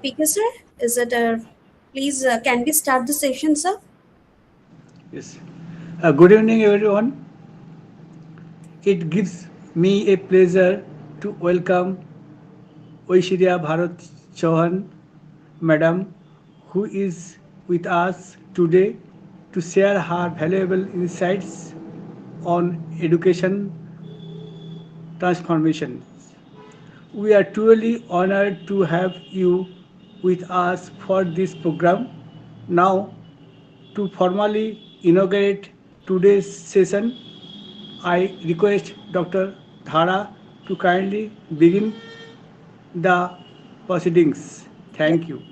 speaker, sir? Is it please, can we start the session, sir? Yes. Good evening, everyone. It gives me a pleasure to welcome Aishwarya Bharat Chavan, Madam, who is with us today to share her valuable insights on education transformation. We are truly honored to have you with us for this program. Now, to formally inaugurate today's session, I request Dr. Dhara to kindly begin the proceedings. Yeah. Thank you.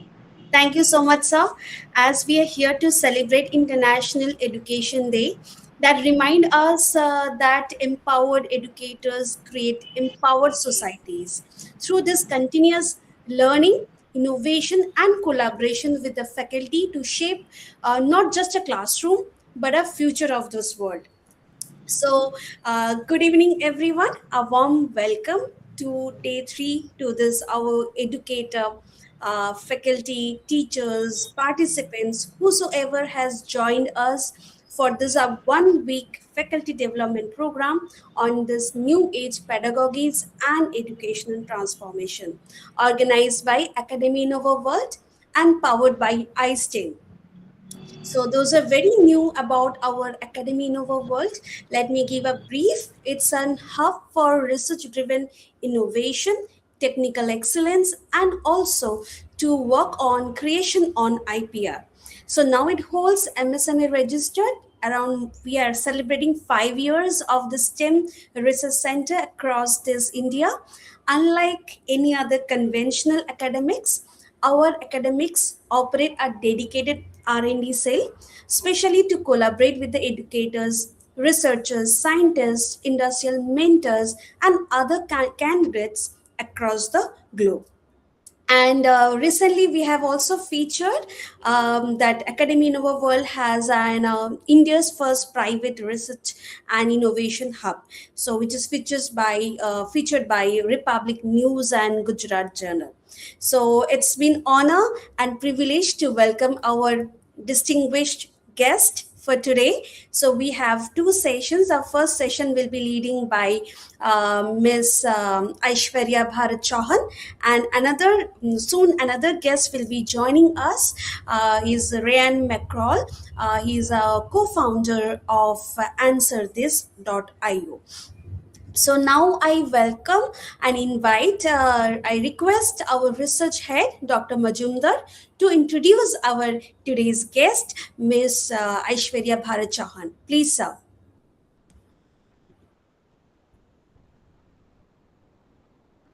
Thank you so much, sir. As we are here to celebrate International Education Day, that remind us that empowered educators create empowered societies. Through this continuous learning, innovation, and collaboration with the faculty to shape not just a classroom, but a future of this world. Good evening, everyone. A warm welcome to day three to this our educator, faculty, teachers, participants, whosoever has joined us for this 1 week faculty development program on this new age pedagogies and educational transformation, organized by Academy Nova World and powered by iSTEM. So those are very new about our Academy Nova World. Let me give a brief. It's an hub for research-driven innovation, technical excellence, and also to work on creation on IPR. So now it holds MSME registered. Around we are celebrating 5 years of the STEM research center across this India. Unlike any other conventional academics, our academics operate a dedicated R&D cell, specially to collaborate with the educators, researchers, scientists, industrial mentors, and other candidates across the globe. And recently, we have also featured that Academy Nova World has an India's first private research and innovation hub. So, which is featured by Republic News and Gujarat Journal. So, it's been honor and privilege to welcome our distinguished guest for today. So we have two sessions. Our first session will be leading by Ms. Aishwarya Bharat Chavan, and soon another guest will be joining us. Is Ryan McCarroll. He's a co-founder of AnswerThis.io. So now I welcome and invite, I request our research head, Dr. Majumdar, to introduce our today's guest, Ms. Aishwarya Bharat Chavan. Please, sir.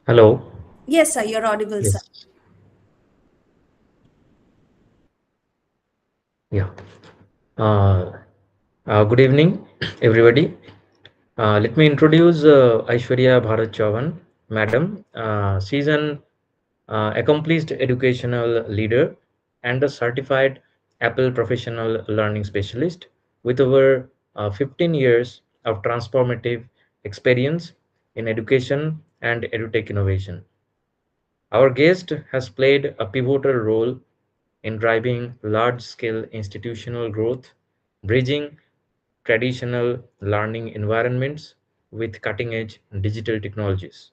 Hello. Yes, sir, you're audible, sir. Yes. Yeah. Uh, Good evening, everybody. Let me introduce Aishwarya Bharat Chavan, Madam. She's an accomplished educational leader and a certified Apple professional learning specialist with over 15 years of transformative experience in education and edutech innovation. Our guest has played a pivotal role in driving large-scale institutional growth, bridging traditional learning environments with cutting-edge digital technologies,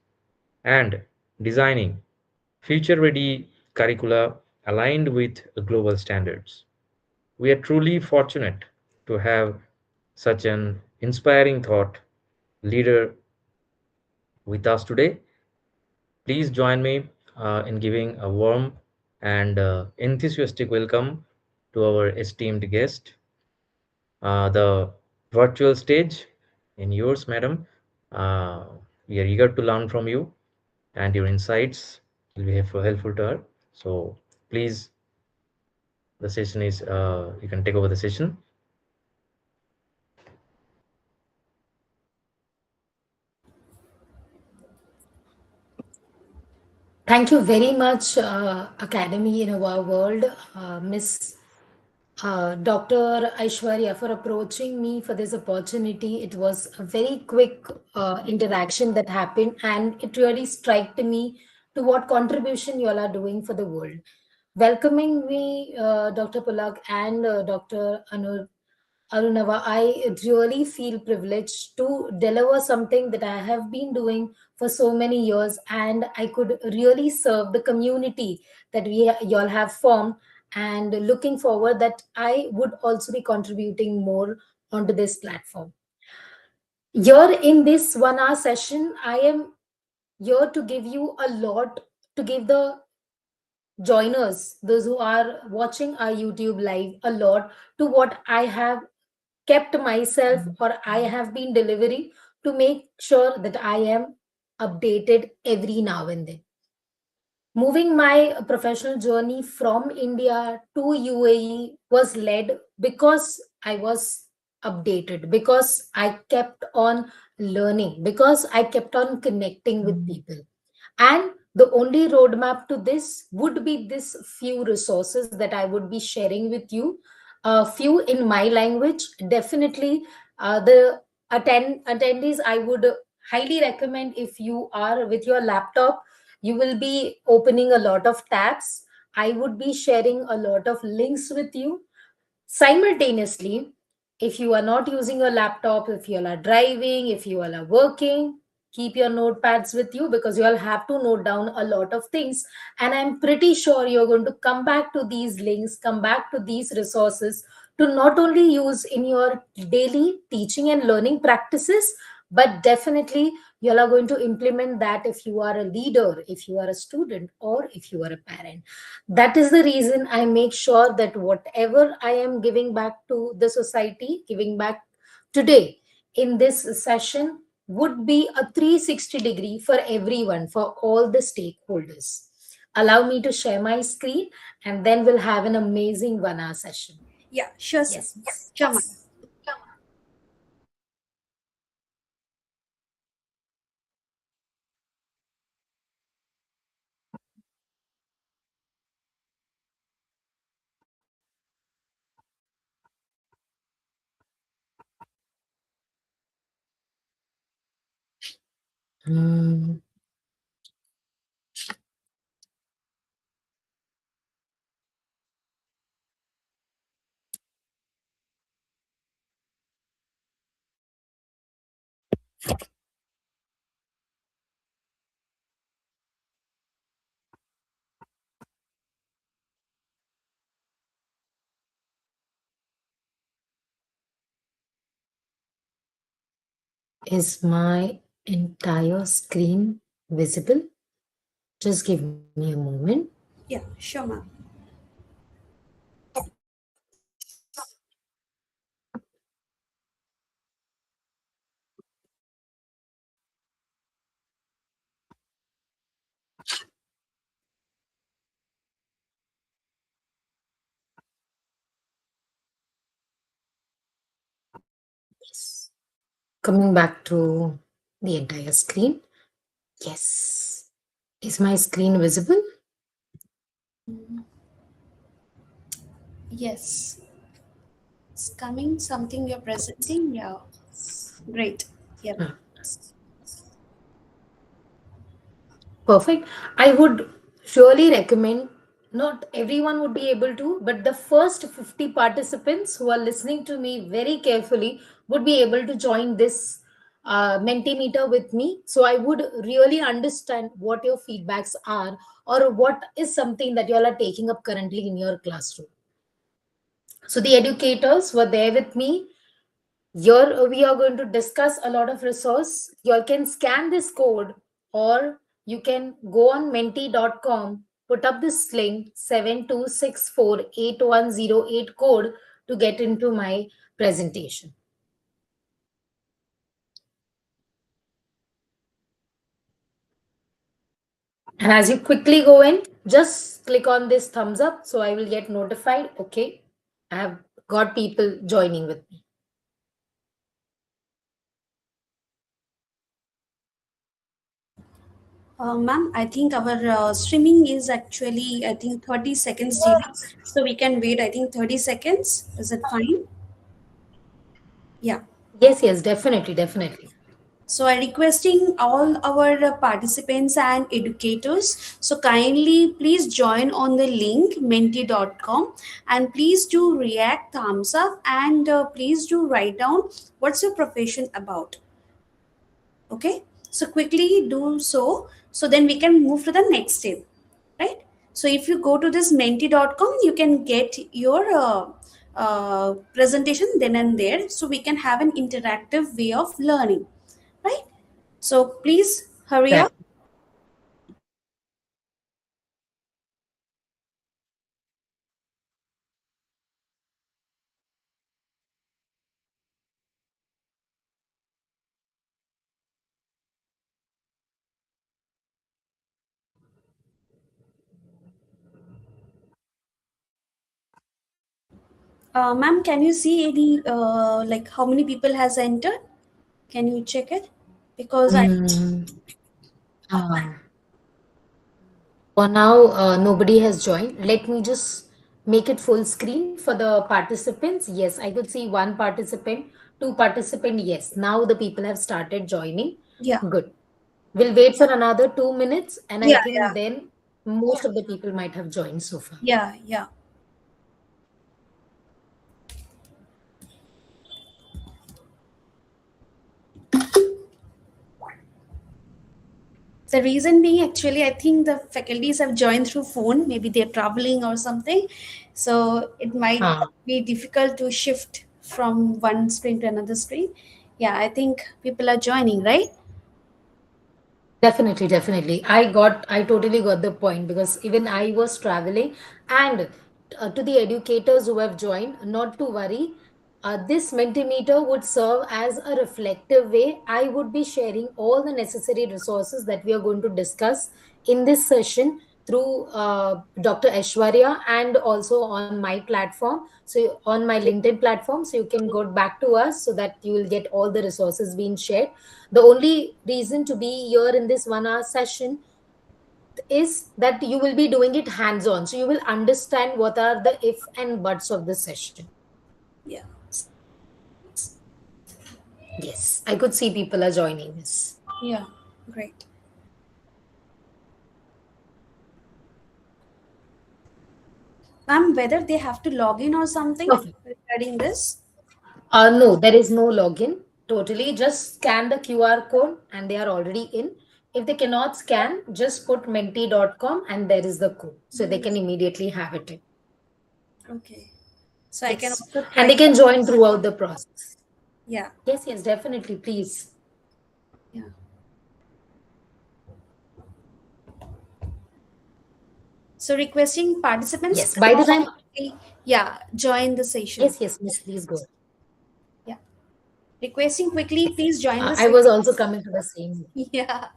and designing future-ready curricula aligned with global standards. We are truly fortunate to have such an inspiring thought leader with us today. Please join me in giving a warm and enthusiastic welcome to our esteemed guest. The virtual stage in yours, madam. Uh, we are eager to learn from you, and your insights will be helpful to her. So please, the session is, you can take over the session. Thank you very much, Academy in our world, Miss Dr. Aishwarya, for approaching me for this opportunity. It was a very quick interaction that happened, and it really struck me to what contribution you all are doing for the world. Welcoming me, Dr. Pulak and Dr. Arunava, I really feel privileged to deliver something that I have been doing for so many years, and I could really serve the community that we y'all have formed. And looking forward that I would also be contributing more onto this platform. Here in this 1 hour session, I am here to give you a lot, to give the joiners, those who are watching our YouTube live, a lot to what I have kept myself or I have been delivering to make sure that I am updated every now and then. Moving my professional journey from India to UAE was led because I was updated, because I kept on learning, because I kept on connecting with people. And the only roadmap to this would be this few resources that I would be sharing with you. A few in my language. Definitely, the attendees, I would highly recommend, if you are with your laptop, you will be opening a lot of tabs. I would be sharing a lot of links with you. Simultaneously, if you are not using a laptop, if you all are driving, if you all are working, keep your notepads with you, because you all have to note down a lot of things. And I'm pretty sure you're going to come back to these links, come back to these resources to not only use in your daily teaching and learning practices, but definitely you all are going to implement that if you are a leader, if you are a student, or if you are a parent. That is the reason I make sure that whatever I am giving back to the society, giving back today in this session, would be a 360-degree for everyone, for all the stakeholders. Allow me to share my screen, and then we'll have an amazing 1 hour session. Yeah, sure, sir. Yes. Sure, ma'am. Hmm. Is my entire screen visible? Just give me a moment. Yeah, sure, ma'am. Yes. Coming back to the entire screen. Yes. Is my screen visible? Yes. It's coming something you're presenting. Yeah. Great. Yeah. Ah, perfect. I would surely recommend, not everyone would be able to, but the first 50 participants who are listening to me very carefully would be able to join this Mentimeter with me. So I would really understand what your feedbacks are, or what is something that you all are taking up currently in your classroom. So the educators were there with me. Here we are going to discuss a lot of resource. You all can scan this code, or you can go on menti.com, put up this link 72648108 code to get into my presentation. And as you quickly go in, just click on this thumbs up so I will get notified. Okay, I have got people joining with me. Ma'am, I think our streaming is actually, I think, 30 seconds delay. So we can wait, I think, 30 seconds. Is it fine? Yeah. Yes, yes, definitely, definitely. So I requesting all our participants and educators. So kindly please join on the link menti.com and please do react, thumbs up, and please do write down what's your profession about. Okay, so quickly do so, so then we can move to the next step, right? So if you go to this menti.com, you can get your presentation then and there, so we can have an interactive way of learning, right? So please hurry up. Right. Ma'am, can you see any like how many people has entered? Can you check it? Because I Ah, for now, nobody has joined. Let me just make it full screen for the participants. Yes, I could see one participant, two participant. Yes, now the people have started joining. yeah, Good. We'll wait for another 2 minutes, and I yeah, think yeah, then most of the people might have joined so far. yeah, yeah. The reason being, actually, I think the faculties have joined through phone. Maybe they're traveling or something, so it might Ah. be difficult to shift from one screen to another screen. Yeah, I think people are joining, right? Definitely, definitely. I totally got the point because even I was traveling, and to the educators who have joined, not to worry. This Mentimeter would serve as a reflective way. I would be sharing all the necessary resources that we are going to discuss in this session through Dr. Aishwarya and also on my platform. So on my LinkedIn platform, so you can go back to us so that you will get all the resources being shared. The only reason to be here in this 1 hour session is that you will be doing it hands on. So you will understand what are the if and buts of the session. Yeah. Yes, I could see people are joining this. Yeah, great. Ma'am, whether they have to log in or something Okay. regarding this? No, there is no login. Totally. Just scan the QR code and they are already in. If they cannot scan, just put menti.com and there is the code. So they can immediately have it in. Okay. So I can Yes. also And try. they can join throughout the process. Yeah, Yes, yes, definitely. Please. yeah. So requesting participants Yes. By the time, automatically, yeah, join the session. yes, yes, miss, please go. Yeah. Requesting quickly, please join the I was session. also coming to the same. Yeah.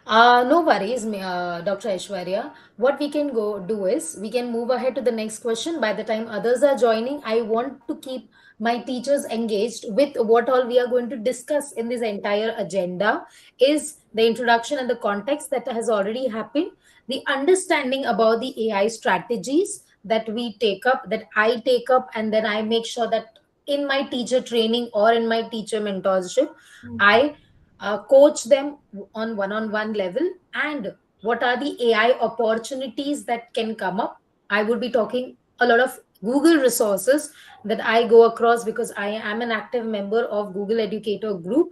No worries, Dr. Aishwarya. What we can go do is we can move ahead to the next question. By the time others are joining, I want to keep my teachers engaged with what all we are going to discuss in this entire agenda is the introduction and the context that has already happened, the understanding about the AI strategies that we take up, that I take up, and then I make sure that in my teacher training or in my teacher mentorship, I coach them on one-on-one level, and what are the AI opportunities that can come up. I would be talking a lot of Google resources that I go across because I am an active member of Google Educator group.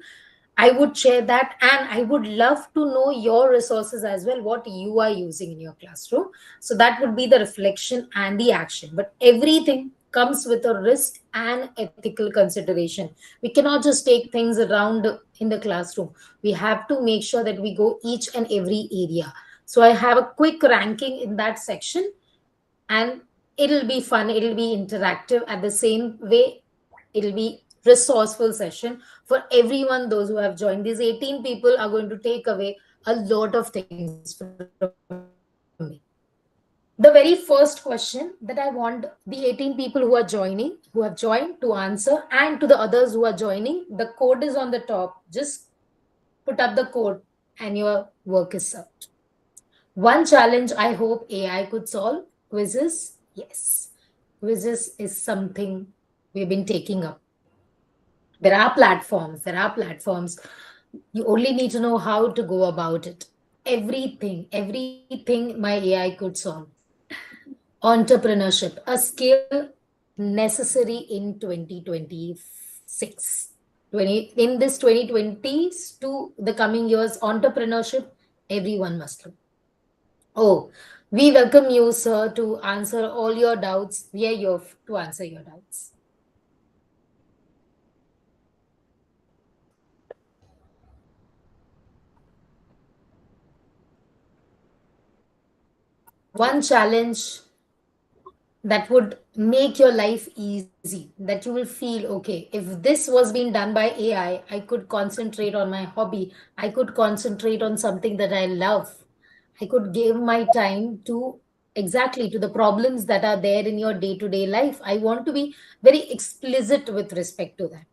I would share that, and I would love to know your resources as well, what you are using in your classroom. So that would be the reflection and the action. But everything comes with a risk and ethical consideration. We cannot just take things around in the classroom. We have to make sure that we go each and every area. So I have a quick ranking in that section, and it'll be fun, it'll be interactive at the same way, it'll be resourceful session for everyone. Those who have joined, these 18 people are going to take away a lot of things from me. The very first question that I want the 18 people who are joining, who have joined, to answer, and to the others who are joining, the code is on the top. Just put up the code and your work is served. One challenge I hope AI could solve: quizzes. Yes, quizzes is something we've been taking up. There are platforms. You only need to know how to go about it. Everything my AI could solve. Entrepreneurship, a skill necessary in 2026. 20, in this 2020s to the coming years, entrepreneurship, everyone must learn. Oh, we welcome you, sir, to answer all your doubts. We are here to answer your doubts. One challenge that would make your life easy, that you will feel, okay, if this was being done by AI, I could concentrate on my hobby, I could concentrate on something that I love, I could give my time to exactly to the problems that are there in your day to day life. I want to be very explicit with respect to that.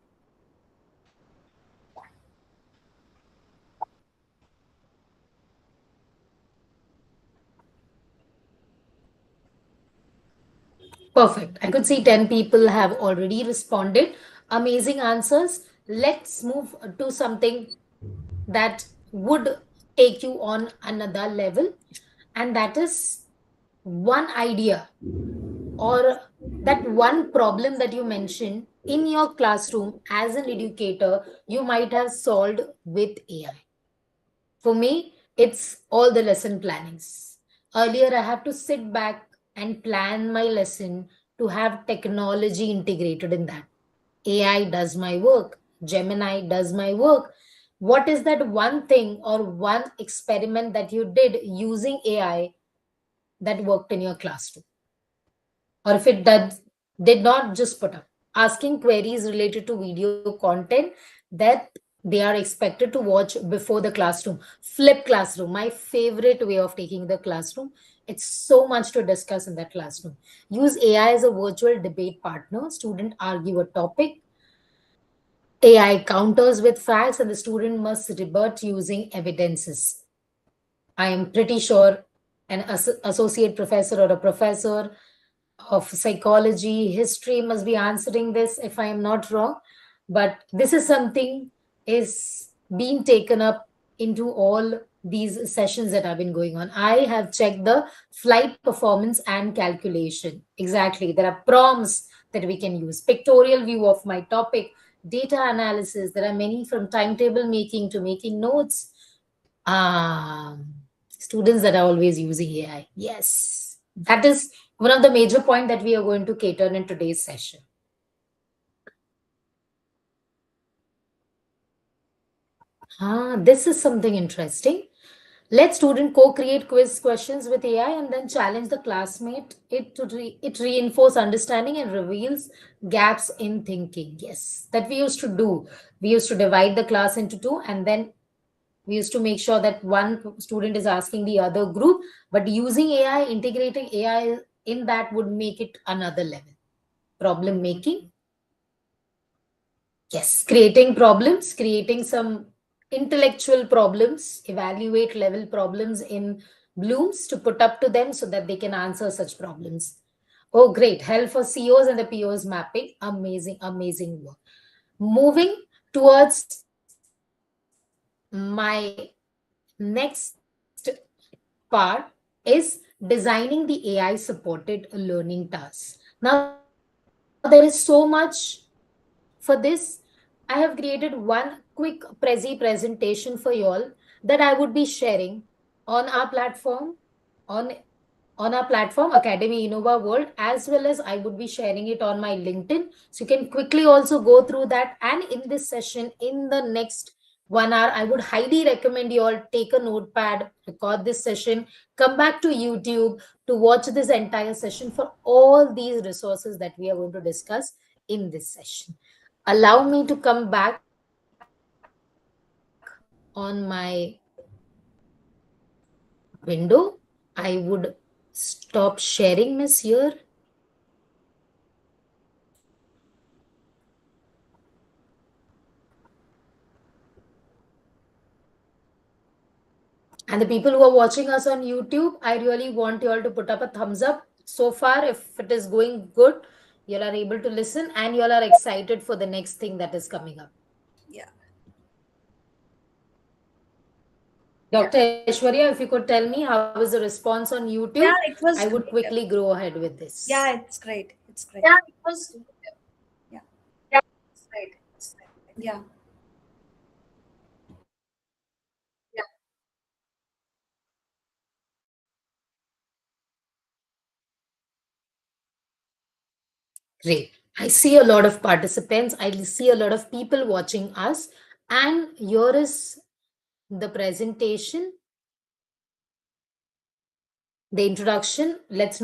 Perfect. I could see 10 people have already responded. Amazing answers. Let's move to something that would take you on another level, and that is one idea or that one problem that you mentioned in your classroom as an educator you might have solved with AI. For me, it's all the lesson plannings. Earlier, I have to sit back and plan my lesson to have technology integrated in that. AI does my work, Gemini does my work. What is that one thing or one experiment that you did using AI that worked in your classroom? Or if it did not, just put up asking queries related to video content that they are expected to watch before the classroom. Flip classroom, my favorite way of taking the classroom. It's so much to discuss in that classroom. Use AI as a virtual debate partner. Student argue a topic, AI counters with facts, and the student must rebut using evidences. I am pretty sure an associate professor or a professor of psychology, history must be answering this if I am not wrong. But this is something is being taken up into all these sessions that have been going on. I have checked the flight performance and calculation. Exactly. There are prompts that we can use. Pictorial view of my topic, data analysis. There are many from timetable making to making notes. Students that are always using AI. Yes. That is one of the major point that we are going to cater in today's session. This is something interesting. Let student co-create quiz questions with AI and then challenge the classmate. It reinforce understanding and reveals gaps in thinking. Yes, that we used to do. We used to divide the class into two, and then we used to make sure that one student is asking the other group. But using AI, integrating AI in that would make it another level. Problem making. Yes, creating problems, creating some intellectual problems, evaluate level problems in blooms to put up to them so that they can answer such problems. Oh, great. Help for COs and the POs mapping. Amazing, amazing work. Moving towards my next part is designing the AI supported learning tasks. Now, there is so much for this. I have created one quick Prezi presentation for you all that I would be sharing on our platform, on on our platform Academy Innova World, as well as I would be sharing it on my LinkedIn. So you can quickly also go through that. And in this session, in the next 1 hour, I would highly recommend you all take a notepad, record this session, come back to YouTube to watch this entire session for all these resources that we are going to discuss in this session. Allow me to come back on my window. I would stop sharing, miss, here. And the people who are watching us on YouTube, I really want you all to put up a thumbs up. So far, if it is going good, You all are able to listen and you all are excited for the next thing that is coming up. Yeah. Dr. Aishwarya, if you could tell me how is the response on YouTube, Yeah, it I was would great. quickly go ahead with this. Yeah, it's great. It's great. Yeah, it was. Yeah, it's great. It's great. Yeah. Great. I see a lot of participants. I see a lot of people watching us. And here is the presentation, the introduction. Let's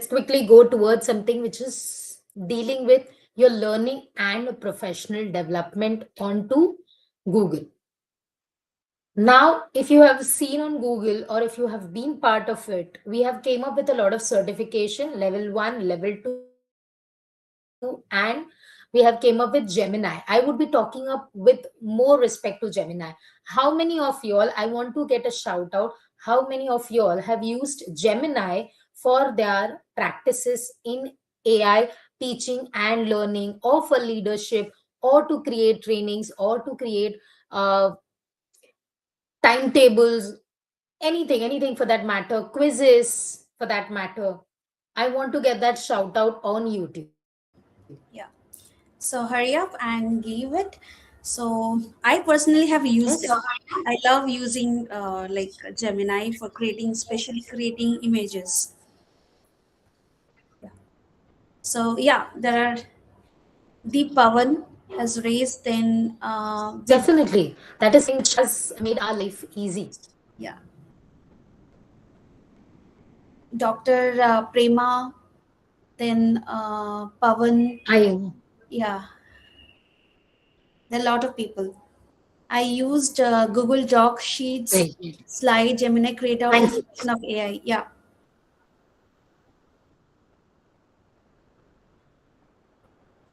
quickly go towards something which is dealing with your learning and professional development onto Google. Now, if you have seen on Google or if you have been part of it, we have came up with a lot of certification, level 1, level 2, and we have came up with Gemini. I would be talking up with more respect to Gemini. How many of y'all, I want to get a shout out, how many of y'all have used Gemini for their practices in AI teaching and learning, or for leadership, or to create trainings, or to create uh, timetables, anything for that matter, quizzes for that matter. I want to get that shout out on YouTube. Yeah. So hurry up and give it. So I personally have Yes. used it. I love using like Gemini for creating, especially creating images. Yeah. So yeah, there are Deep Pavan has raised then with Definitely. That is something which has made our life easy. yeah, Dr. Prema, then Pavan. I Yeah, there are a lot of people. I used Google Doc Sheets, right. Slide, Gemini, create out And integration of AI. Yeah,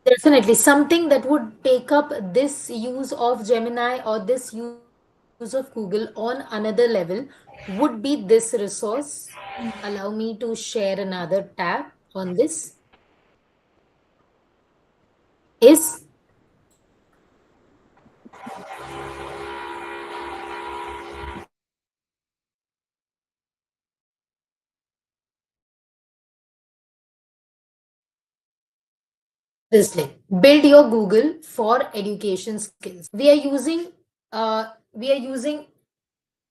definitely something that would take up this use of Gemini or this use of Google on another level would be this resource. Allow me to share another tab on this. Is this link. Build your Google for education skills. We are using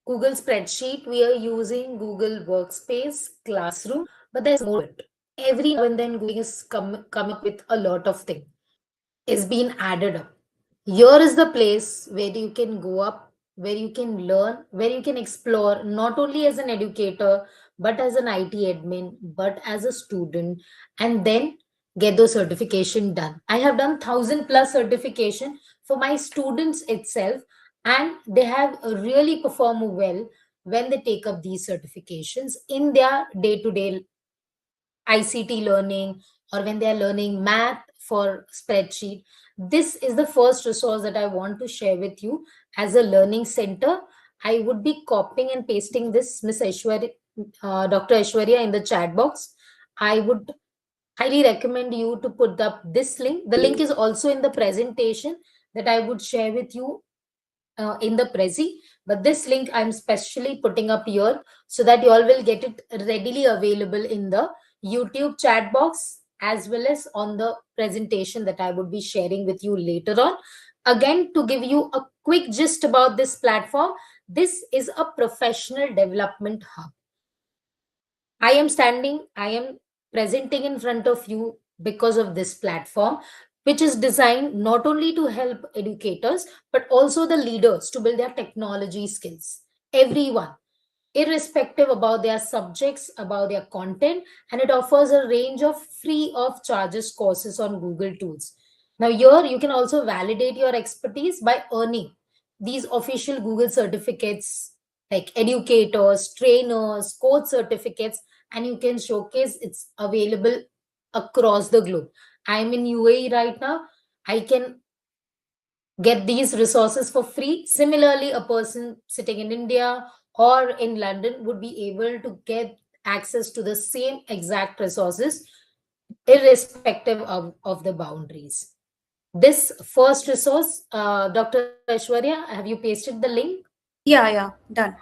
Google Spreadsheet, we are using Google Workspace, Classroom, but there's more to it. Every now and then Google is coming up with a lot of things. Is being added up. Here is the place where you can go up, where you can learn, where you can explore, not only as an educator, but as an IT admin, but as a student, and then get those certification done. I have done 1,000 plus certification for my students itself, and they have really performed well when they take up these certifications in their day-to-day ICT learning, or when they are learning math for spreadsheet. This is the first resource that I want to share with you as a learning center. I would be copying and pasting this, Miss Aishwarya, Dr. Aishwarya, in the chat box. I would highly recommend you to put up this link. The link is also in the presentation that I would share with you in the Prezi. But this link I'm specially putting up here so that you all will get it readily available in the YouTube chat box as well as on the presentation that I would be sharing with you later on. Again, to give you a quick gist about this platform, this is a professional development hub. I am presenting in front of you because of this platform, which is designed not only to help educators, but also the leaders to build their technology skills. Everyone, irrespective about their subjects, about their content, and it offers a range of free of charges courses on Google Tools. Now, here you can also validate your expertise by earning these official Google certificates like educators, trainers, coach certificates, and you can showcase it's available across the globe. I'm in UAE right now. I can get these resources for free. Similarly, a person sitting in India or in London would be able to get access to the same exact resources irrespective of the boundaries. This first resource, Dr. Aishwarya, have you pasted the link? Yeah, yeah, done.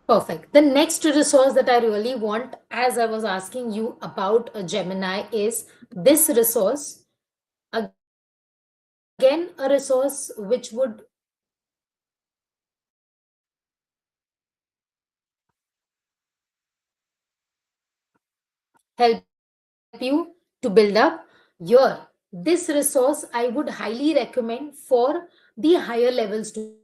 Perfect. The next resource that I really want, as I was asking you about a Gemini, is this resource. Again, a resource which would help you to build up your. This resource I would highly recommend for the higher level student,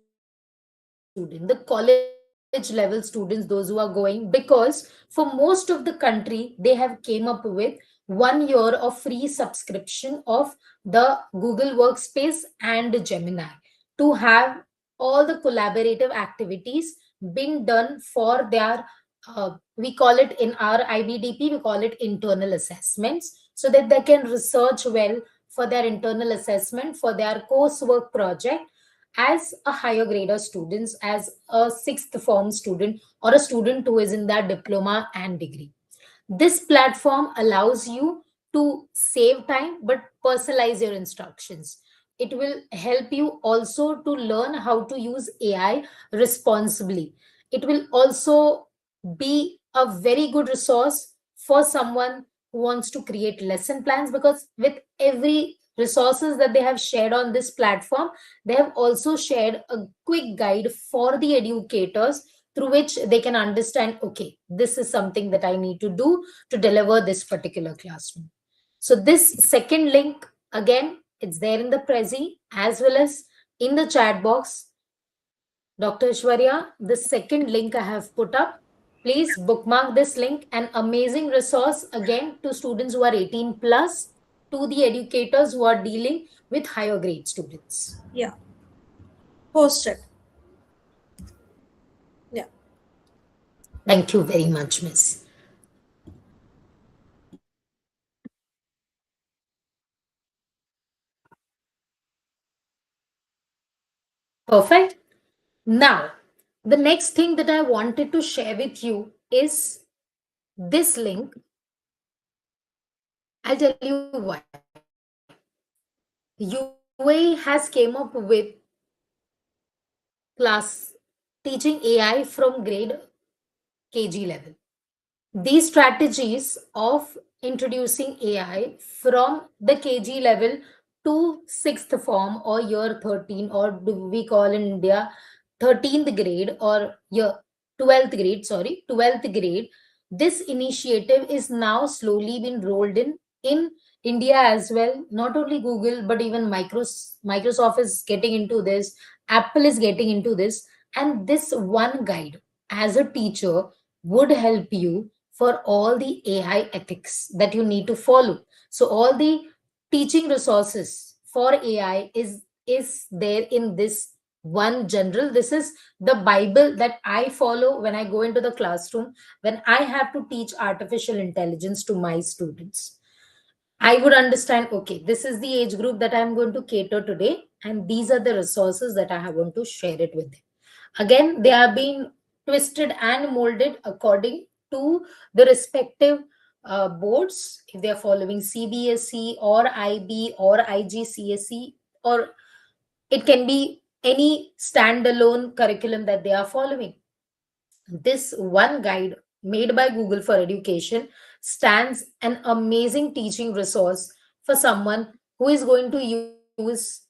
the college level students, those who are going, because for most of the country they have came up with 1 year of free subscription of the Google Workspace and Gemini to have all the collaborative activities being done for their we call it in our IBDP, we call it internal assessments, so that they can research well for their internal assessment, for their coursework project as a higher grader students, as a sixth form student, or a student who is in their diploma and degree. This platform allows you to save time but personalize your instructions. It will help you also to learn how to use AI responsibly. It will also be a very good resource for someone who wants to create lesson plans, because with every resources that they have shared on this platform, they have also shared a quick guide for the educators through which they can understand, okay, this is something that I need to do to deliver this particular classroom. So this second link, again, it's there in the Prezi as well as in the chat box. Dr. Shwarya, the second link I have put up. Please bookmark this link. An amazing resource again to students who are 18 plus, to the educators who are dealing with higher grade students. Yeah, posted. Yeah. Thank you very much, Miss. Perfect. Now, the next thing that I wanted to share with you is this link. I'll tell you why. UA has came up with class teaching AI from grade KG level. These strategies of introducing AI from the KG level to sixth form or year 13, or do we call in India 13th grade or year 12th grade, sorry, 12th grade. This initiative is now slowly been rolled in India as well. Not only Google, but even Microsoft is getting into this, Apple is getting into this, and this one guide as a teacher would help you for all the AI ethics that you need to follow. So all the teaching resources for AI is there in this one general. This is the Bible that I follow when I go into the classroom, when I have to teach artificial intelligence to my students. I would understand, okay, this is the age group that I'm going to cater today, and these are the resources that I want to share it with them. Again, they are being twisted and molded according to the respective boards. If they are following CBSE or IB or IGCSE, or it can be any standalone curriculum that they are following. This one guide made by Google for Education stands an amazing teaching resource for someone who is going to use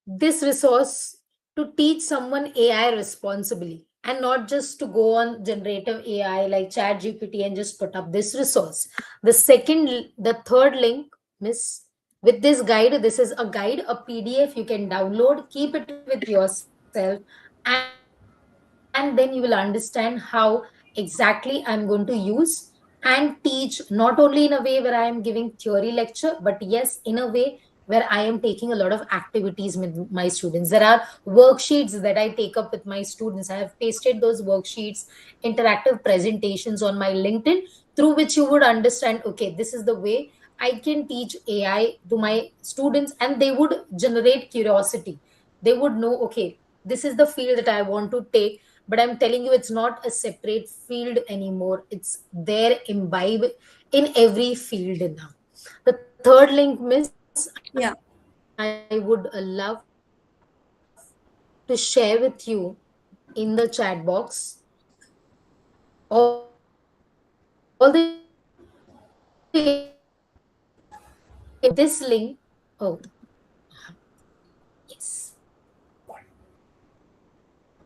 this resource to teach someone AI responsibly, and not just to go on generative AI like Chat GPT and just put up this resource. The third link, miss, with this guide, this is a guide, a PDF you can download, keep it with yourself, and then you will understand how exactly I'm going to use and teach, not only in a way where I am giving theory lecture, but yes, in a way where I am taking a lot of activities with my students. There are worksheets that I take up with my students. I have pasted those worksheets, interactive presentations on my LinkedIn, through which you would understand, okay, this is the way I can teach AI to my students, and they would generate curiosity. They would know, okay, this is the field that I want to take. but I'm telling you, it's not a separate field anymore. It's there imbibe in every field now. The third link, miss, I would Yeah. love to share with you in the chat box. All the able to see this link. Oh, yes,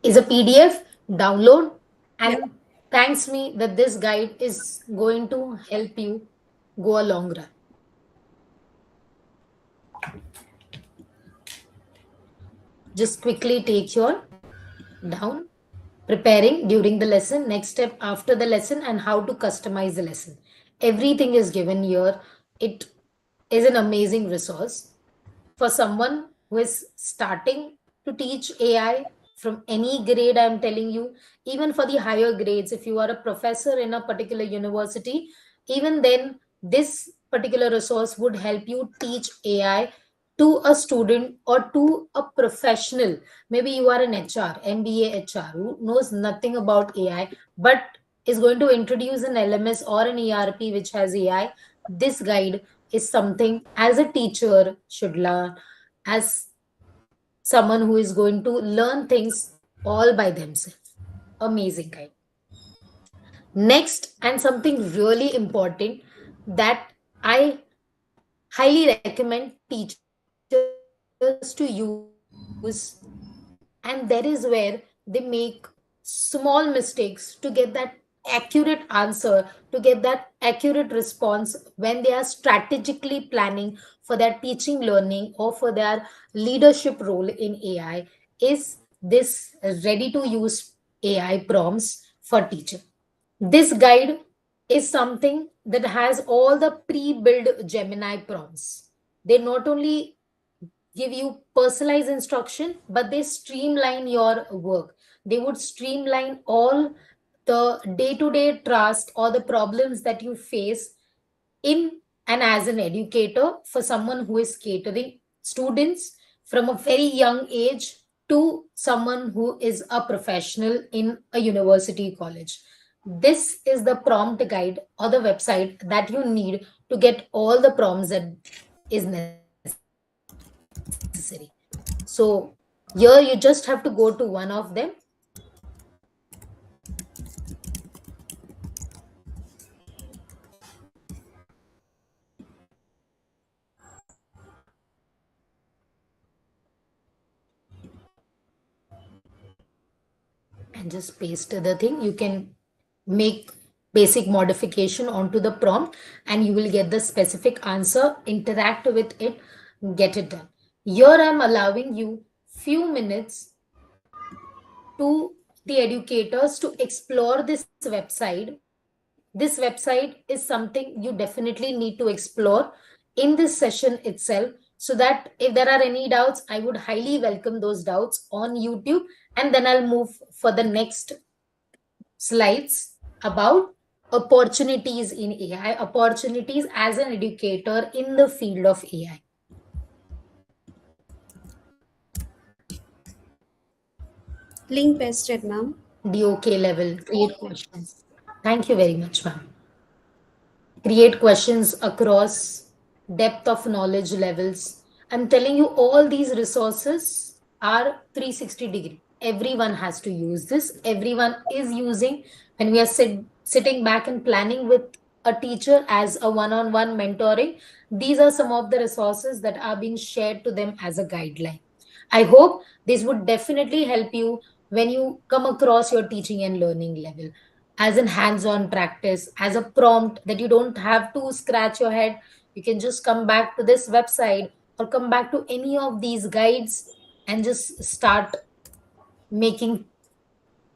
is a PDF download, Yeah. and thanks me that this guide is going to help you go a long run. Just quickly take your down, preparing during the lesson, next step after the lesson, and how to customize the lesson. Everything is given here. It is an amazing resource for someone who is starting to teach AI from any grade. I'm telling you, even for the higher grades, if you are a professor in a particular university, even then, this particular resource would help you teach AI to a student or to a professional. Maybe you are an HR, MBA HR, who knows nothing about AI, but is going to introduce an LMS or an ERP which has AI. This guide is something as a teacher should learn, as someone who is going to learn things all by themselves. Amazing guide. Next, and something really important that I highly recommend teachers to use, and that is where they make small mistakes to get that accurate answer, to get that accurate response when they are strategically planning for their teaching, learning, or for their leadership role in AI. Is this ready to use AI prompts for teacher? This guide is something that has all the pre-built Gemini prompts. They not only give you personalized instruction, but they streamline your work. They would streamline all the day-to-day tasks or the problems that you face in and as an educator, for someone who is catering students from a very young age to someone who is a professional in a university college. This is the prompt guide or the website that you need to get all the prompts that is necessary. So here you just have to go to one of them, and just paste the thing. You can make basic modification onto the prompt and you will get the specific answer. Interact with it, get it done. Here I'm allowing you few minutes to the educators to explore this website. This website is something you definitely need to explore in this session itself, so that if there are any doubts, I would highly welcome those doubts on YouTube, and then I'll move for the next slides about opportunities in AI, opportunities as an educator in the field of AI. Link pasted, ma'am. DOK level, create questions. Thank you very much, ma'am. Create questions across depth of knowledge levels. I'm telling you, all these resources are 360-degree. Everyone has to use this. Everyone is using. When we are sitting back and planning with a teacher as a one-on-one mentoring, these are some of the resources that are being shared to them as a guideline. I hope this would definitely help you when you come across your teaching and learning level, as in hands-on practice, as a prompt that you don't have to scratch your head. You can just come back to this website or come back to any of these guides and just start making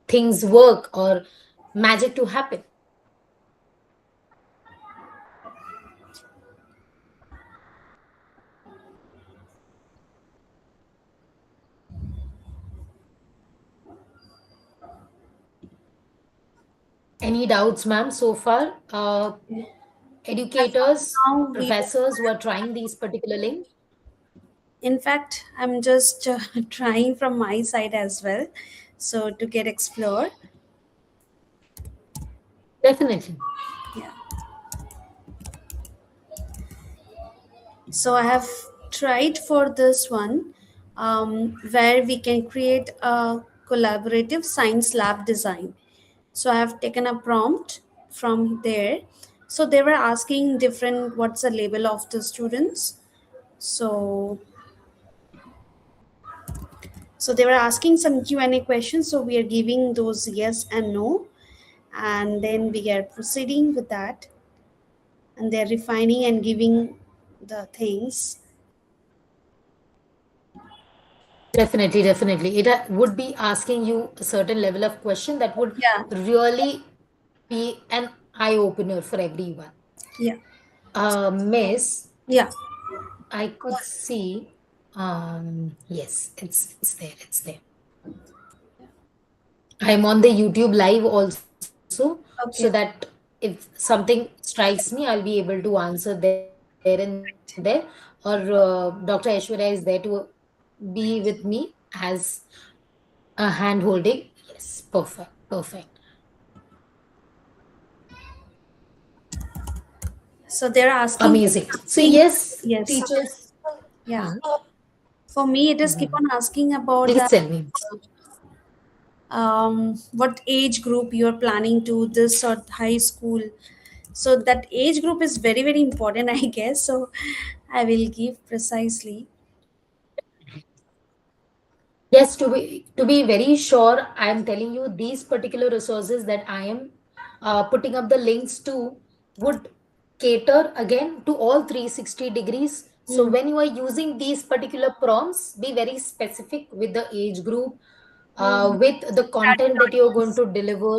things work or magic to happen. Any doubts, ma'am, so far? As of Educators, now, we don't professors who are have. trying these particular links? In fact, I'm just trying from my side as well. so to get explore. Definitely. Yeah. So I have tried for this one, where we can create a collaborative science lab design. So I have taken a prompt from there. So they were asking different, what's the label of the students. So so they were asking some Q&A questions. So we are giving those yes and no, and then we are proceeding with that, and they're refining and giving the things. Definitely, definitely. It would be asking you a certain level of question that would Yeah, really be an eye opener for everyone. yeah, Miss, yeah. I could see. Yes, it's there. It's there. I'm on the YouTube live also, so that Okay. if something strikes me, I'll be able to answer there and there. Or Dr. Aishwarya is there to be with me as a hand holding. Yes, perfect, perfect. So they're asking, Amazing. So yes, yes, teachers. yeah. Hmm, For me, it is keep on asking about please that. tell me. What age group you're planning to this or high school. So that age group is very very important, I guess. So I will give precisely. Yes, to be very sure, I am telling you these particular resources that I am putting up the links to would cater again to all 360 degrees. So Hmm. when you are using these particular prompts, be very specific with the age group, Hmm. with the Target content that you are going audience. to deliver,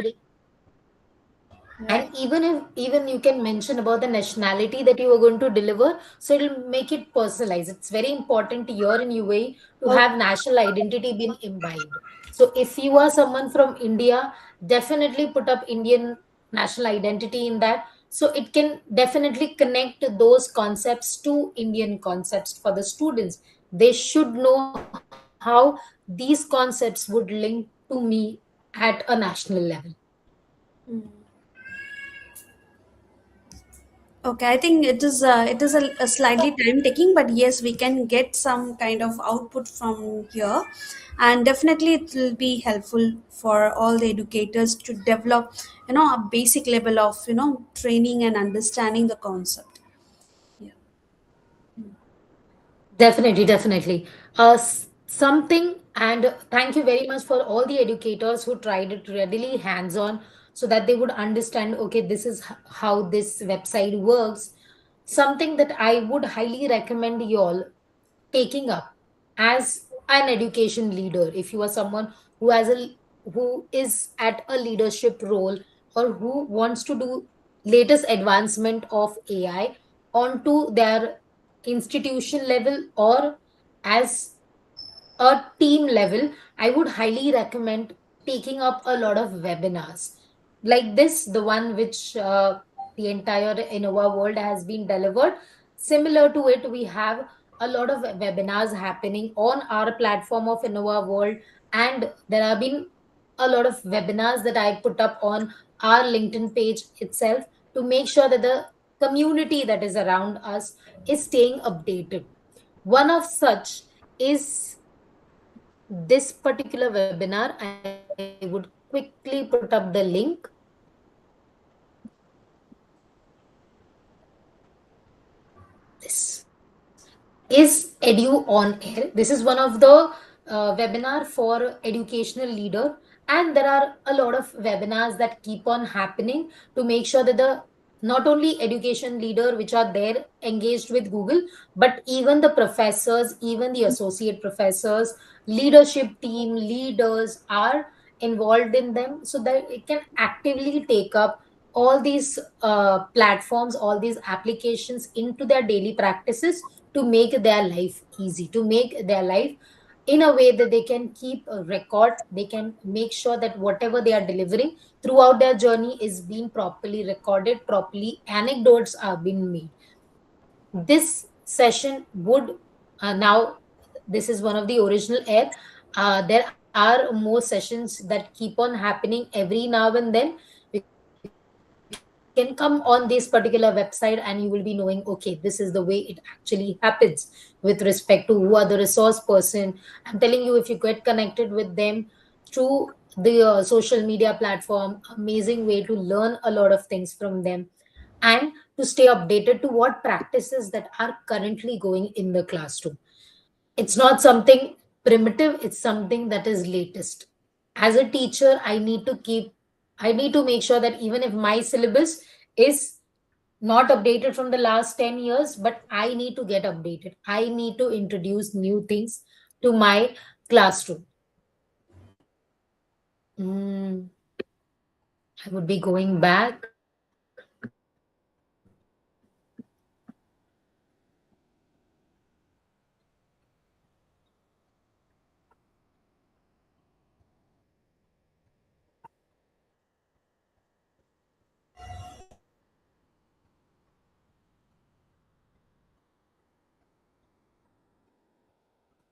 and Right. even if even you can mention about the nationality that you are going to deliver, so it'll make it personalized. It's very important here in UAE to Okay. have national identity being imbibed. So if you are someone from India, definitely put up Indian national identity in that, so it can definitely connect those concepts to Indian concepts for the students. They should know how these concepts would link to me at a national level. Hmm. Okay, I think it is a slightly time taking, but yes, we can get some kind of output from here, and definitely it will be helpful for all the educators to develop, a basic level of training and understanding the concept. Yeah. Definitely, definitely. Something, and thank you very much for all the educators who tried it readily hands on so that they would understand okay, this is how this website works. Something that I would highly recommend you all taking up as an education leader. If you are someone who has a who is at a leadership role or who wants to do latest advancement of AI onto their institution level or as a team level, I would highly recommend taking up a lot of webinars like this, the one which the entire Innova world has been delivered. Similar to it, we have a lot of webinars happening on our platform of Innova world, and there have been a lot of webinars that I put up on our LinkedIn page itself to make sure that the community that is around us is staying updated. One of such is this particular webinar. I would quickly put up the link. This is Edu on Air. This is one of the webinar for educational leader, and there are a lot of webinars that keep on happening to make sure that the not only education leader which are there engaged with Google, but even the professors, even the associate professors, leadership team leaders are involved in them, so that it can actively take up all these platforms, all these applications into their daily practices to make their life easy, to make their life in a way that they can keep a record. They can make sure that whatever they are delivering throughout their journey is being properly recorded, properly anecdotes are being made. This session would now, this is one of the original air. There are are more sessions that keep on happening every now and then. You can come on this particular website and you will be knowing, okay, this is the way it actually happens with respect to who are the resource person. I'm telling you, if you get connected with them through the social media platform, amazing way to learn a lot of things from them, and to stay updated to what practices that are currently going in the classroom. It's not something primitive, it's something that is latest. As a teacher, I need to make sure that even if my syllabus is not updated from the last 10 years, but I need to get updated. I need to introduce new things to my classroom. Mm, I would be going back.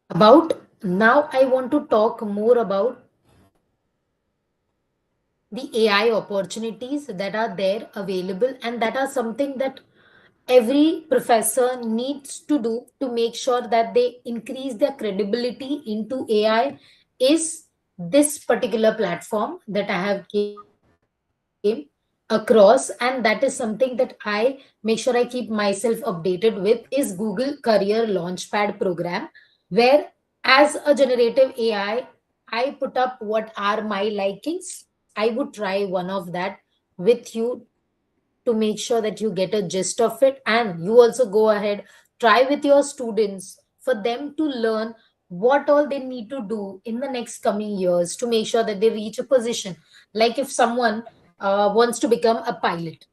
About now, I want to talk more about the AI opportunities that are there available, and that are something that every professor needs to do to make sure that they increase their credibility into AI. Is this particular platform that I have came across, and that is something that I make sure I keep myself updated with, is Google Career Launchpad program, where as a generative I put up what are my likings. I would try one of that with you to make sure that you get a gist of it, and you also go ahead, try with your students for them to learn what all they need to do in the next coming years to make sure that they reach a position. Like if someone wants to become a pilot,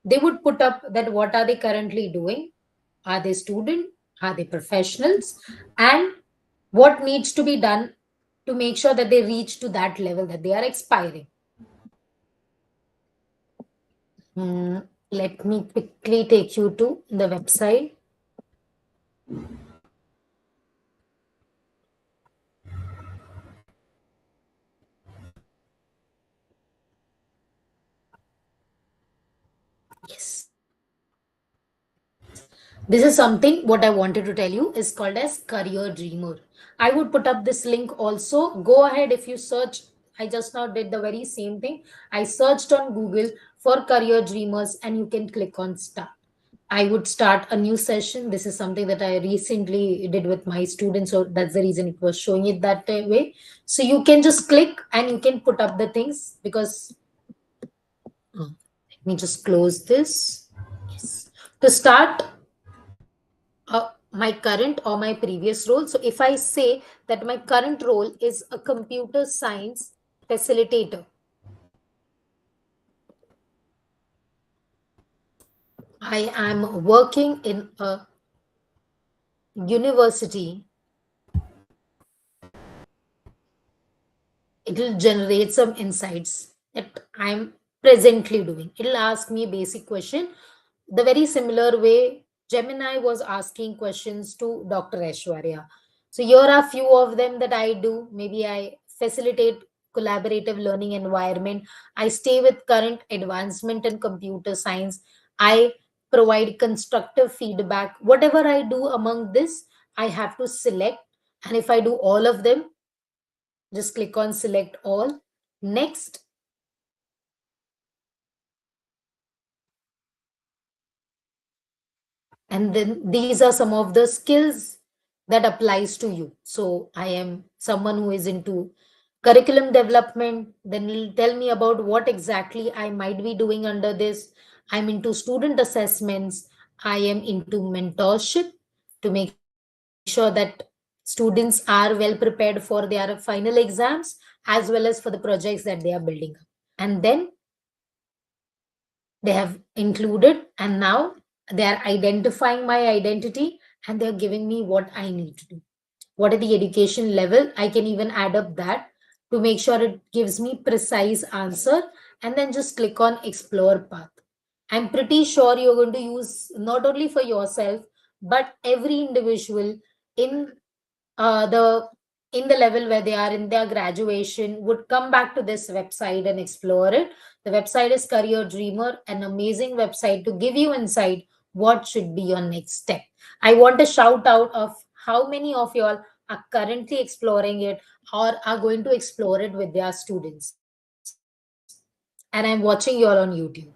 they would put up that what are they currently doing, are they student, are they professionals, and what needs to be done to make sure that they reach to that level that they are aspiring. Hmm, let me quickly take you to the website. Yes, this is something what I wanted to tell you is called as Career Dreamer. I would put up this link also. Go ahead, if you search. I just now did the very same thing. I searched on Google for Career Dreamers, and you can click on start. I would start a new session. This is something that I recently did with my students, so that's the reason it was showing it that way. So you can just click and you can put up the things, because let me just close this. Yes. To start my current or my previous role. So if I say that my current role is a computer science facilitator, I am working in a university, it will generate some insights that I'm presently doing. It'll ask me a basic question, the very similar way Gemini was asking questions to Dr. Aishwarya. So here are few of them that I do. Maybe I facilitate collaborative learning environment. I stay with current advancement in computer science. I provide constructive feedback. Whatever I do among this, I have to select. And if I do all of them, just click on select all. Next, and then these are some of the skills that applies to you. So I am someone who is into curriculum development, then it'll tell me about what exactly I might be doing under this. I'm into student assessments. I am into mentorship to make sure that students are well prepared for their final exams, as well as for the projects that they are building up. And then they have included, and now they are identifying my identity, and they're giving me what I need to do, what are the education level. I can even add up that to make sure it gives me precise answer, and then just click on explore path. I'm pretty sure you're going to use not only for yourself, but every individual in the in the level where they are in their graduation would come back to this website and explore it. The website is Career Dreamer, an amazing website to give you insight what should be your next step. I want a shout out of how many of y'all are currently exploring it or are going to explore it with their students. And I'm watching you all on YouTube.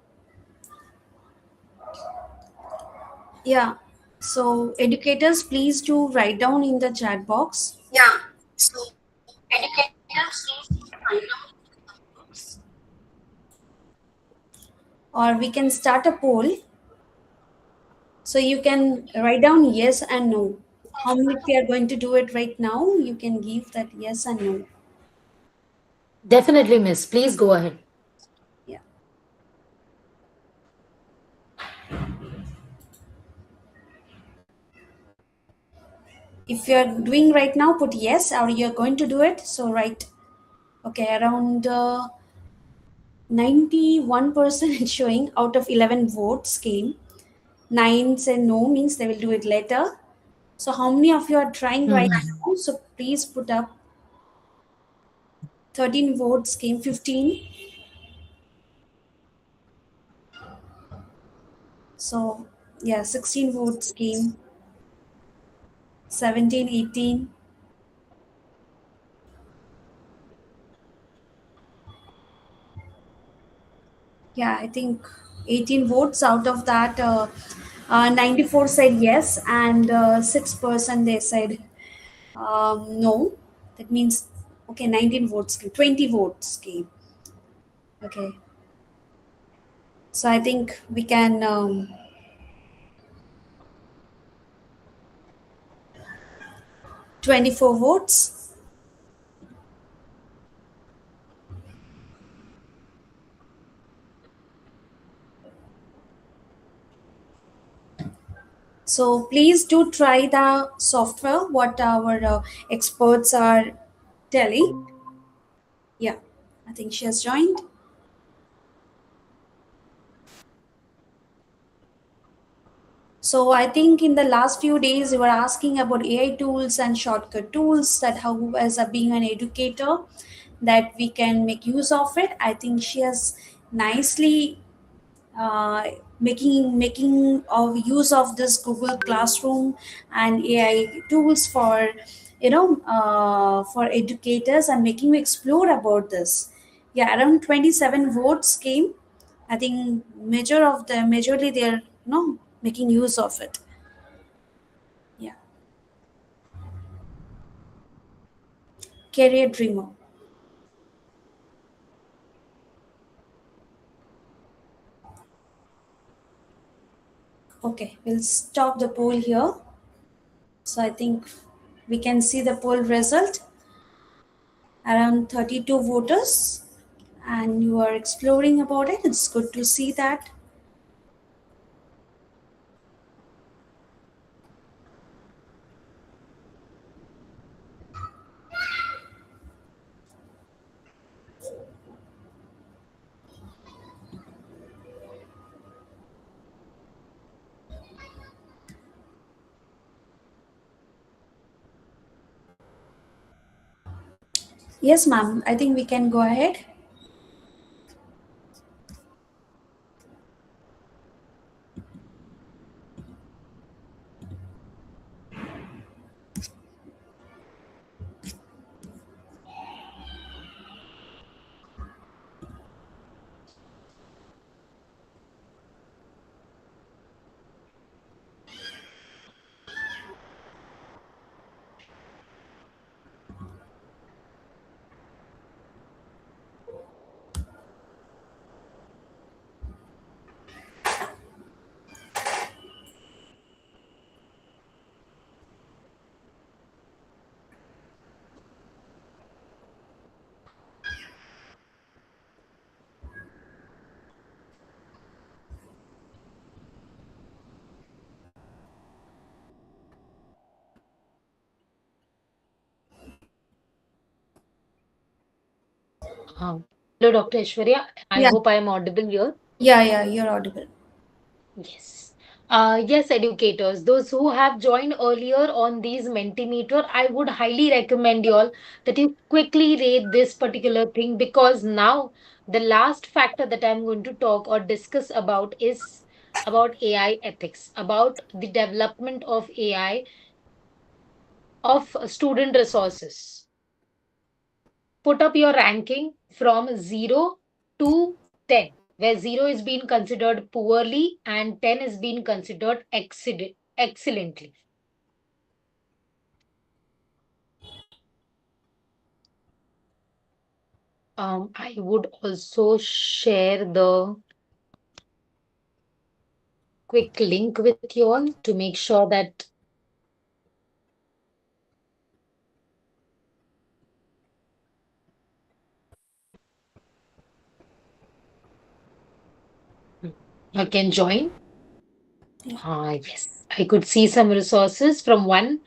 Yeah. So educators, please do write down in the chat box. Yeah. So educators need to find out. Or we can start a poll. So you can write down yes and no. How many we are going to do it right now? You can give that yes and no. Definitely, miss. Please go ahead. Yeah. If you are doing right now, put yes, or you're going to do it. So write. Okay, around 91% is showing out of 11 votes came. 9 said no, means they will do it later. So how many of you are trying right Mhm. now? So please put up. 13 votes came. 15. So yeah, 16 votes came. 17, 18. Yeah, I think 18 votes out of that. 94 said yes, and 6% they said no. That means, okay, 19 votes came, 20 votes came. Okay, so I think we can 24 votes. So please do try the software, what our experts are telling. Yeah, I think she has joined. So I think in the last few days you were asking about AI tools and shortcut tools, that how as a being an educator that we can make use of it. I think she has nicely uh, making of use of this Google Classroom and AI tools for for educators, and making you explore about this. Yeah, around 27 votes came. I think majorly they're making use of it. Yeah, career dreamer. Okay, we'll stop the poll here. So I think we can see the poll result. Around 32 voters, and you are exploring about it. It's good to see that. Yes, ma'am. I think we can go ahead. Hello, Dr. Aishwarya. I Yeah, hope I am audible here. yeah, you're audible. Yes. Yes, educators, those who have joined earlier on these Mentimeter, I would highly recommend you all that you quickly rate this particular thing, because now the last factor that I'm going to talk or discuss about is about AI ethics, about the development of AI of student resources. Put up your ranking from 0 to 10, where 0 is being considered poorly and 10 is being considered excellently. I would also share the quick link with you all to make sure that you can join. Yeah. Yes, I could see some resources from one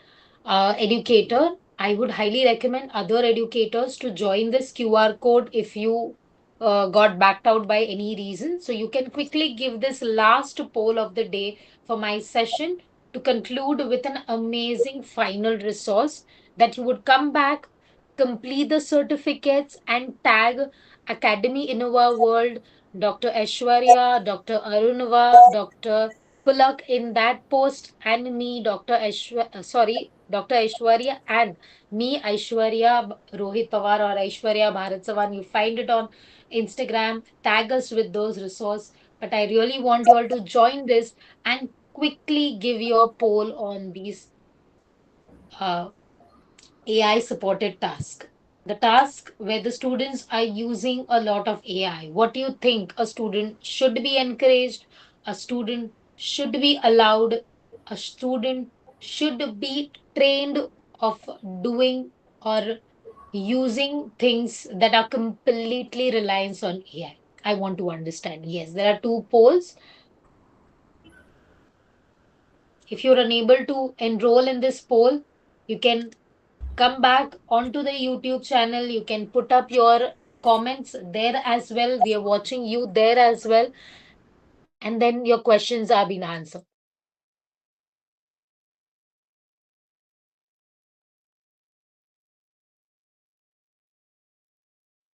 educator. I would highly recommend other educators to join this QR code if you got backed out by any reason. So you can quickly give this last poll of the day for my session to conclude with an amazing final resource that you would come back, complete the certificates, and tag Academy Innova World, Dr. Aishwarya, Dr. Arunava, Dr. Pulak in that post, and me, Dr. Aishwarya, and me, Aishwarya Rohit Pawar or Aishwarya Bharat Chavan. You find it on Instagram. Tag us with those resources. But I really want you all to join this and quickly give your poll on these uh, AI supported task. The task where the students are using a lot of AI. What do you think? A student should be encouraged, a student should be allowed, a student should be trained of doing or using things that are completely reliant on AI. I want to understand. Yes, there are two polls. If you're unable to enroll in this poll, you can come back onto the YouTube channel. You can put up your comments there as well. We are watching you there as well. And then your questions are being answered.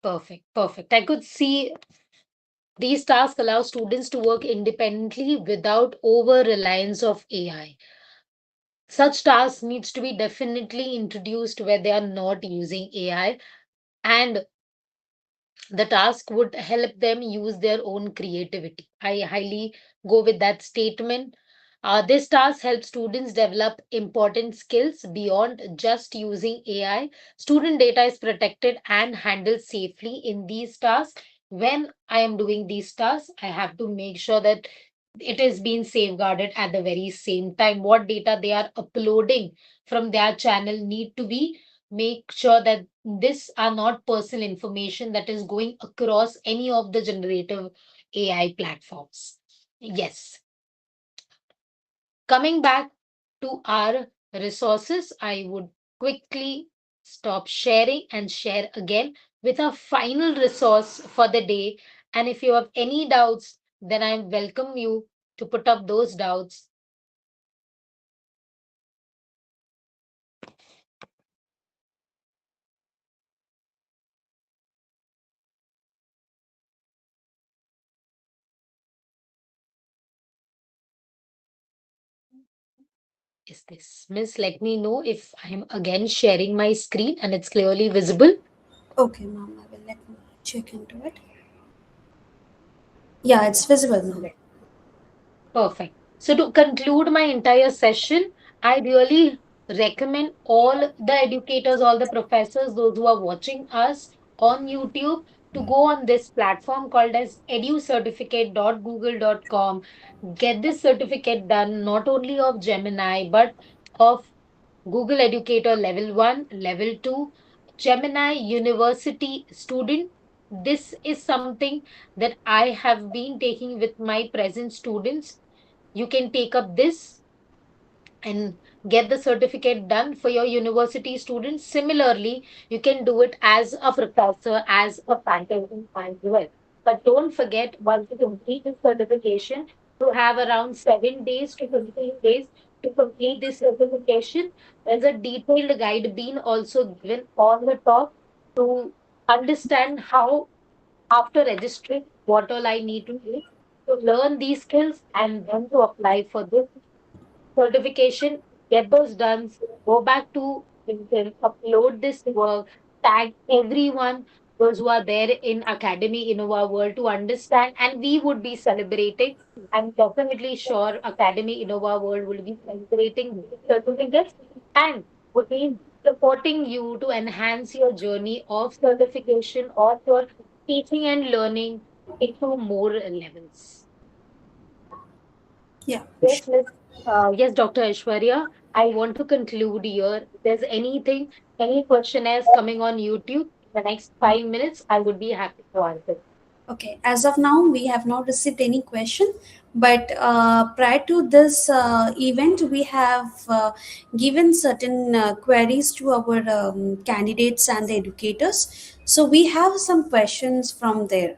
Perfect. Perfect. I could see these tasks allow students to work independently without over reliance of AI. Such tasks needs to be definitely introduced where they are not using AI, and the task would help them use their own creativity. I highly go with that statement. This task helps students develop important skills beyond just using AI. Student data is protected and handled safely in these tasks. When I am doing these tasks, I have to make sure that it is being safeguarded at the very same time. What data they are uploading from their channel need to be make sure that this are not personal information that is going across any of the generative AI platforms. Yes. Coming back to our resources, I would quickly stop sharing and share again with a final resource for the day. And if you have any doubts, then I welcome you to put up those doubts. Is this? Miss, let me know if I'm again sharing my screen and it's clearly visible. Okay, ma'am. I will let me check into it. Yeah, it's visible, ma'am. Perfect. So, to conclude my entire session, I really recommend all the educators, all the professors, those who are watching us on YouTube, to go on this platform called as educertificate.google.com. Get this certificate done not only of Gemini but of Google Educator Level 1, Level 2, Gemini University student. This is something that I have been taking with my present students. You can take up this and get the certificate done for your university students. Similarly, you can do it as a professor, as a faculty as well. But don't forget, once you complete the certification, You have around 7 days to 15 days to complete this certification. There's a detailed guide being also given on the top to understand how, after registering, what all I need to do to learn these skills and then to apply for this certification, get those done, go back to LinkedIn, upload this work, tag everyone, those who are there in Academy Innova World to understand, and we would be celebrating. I'm definitely sure Academy Innova World will be celebrating these certificates and would be supporting you to enhance your journey of certification or your teaching and learning into more levels. Yeah, Yes, Miss. Yes, Dr. Aishwarya. I want to conclude here. If there's anything, any questionnaires coming on YouTube in the next 5 minutes, I would be happy to answer. okay. As of now, we have not received any question, but prior to this event, we have given certain queries to our candidates and the educators. So we have some questions from there.